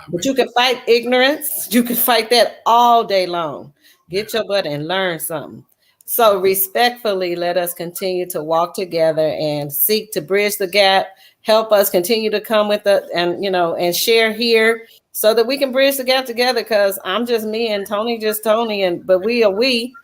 But you can fight ignorance. You can fight that all day long. Get your butt and learn something. So respectfully, let us continue to walk together and seek to bridge the gap. Help us continue to come with us and share here, so that we can bridge the gap together. Because I'm just me and Tony just Tony, but we are we.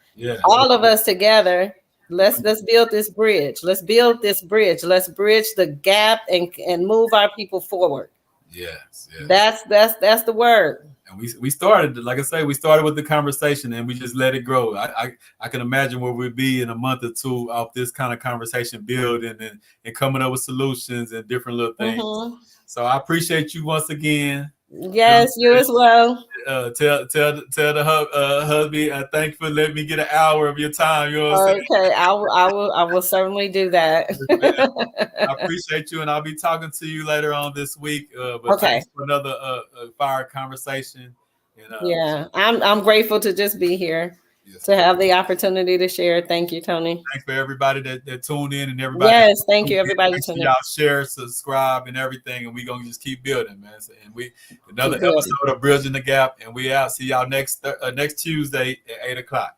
All of us together. Let's build this bridge. Let's build this bridge. Let's bridge the gap and move our people forward. Yes. That's the word. And we started, like I say, we started with the conversation and we just let it grow. I can imagine where we'd be in a month or two off this kind of conversation, building and coming up with solutions and different little things. Mm-hmm. So I appreciate you once again. Yes, you as well. Tell the hubby, thank you for letting me get an hour of your time. You know what I'm saying? Okay, I will certainly do that. I appreciate you, and I'll be talking to you later on this week. Thanks for another fire conversation. And, I'm grateful to just be here. to have the opportunity to share. Thank you, Tony. Thanks for everybody that tuned in and everybody. Yes, thank you, everybody. Make sure y'all share, subscribe, and everything, and we're gonna just keep building, man. So, and we another episode of Bridging the Gap, and we out. See y'all next Tuesday at 8:00.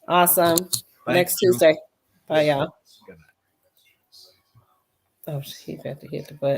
Awesome. Next Tuesday. Bye, y'all. Oh, he had to hit the button.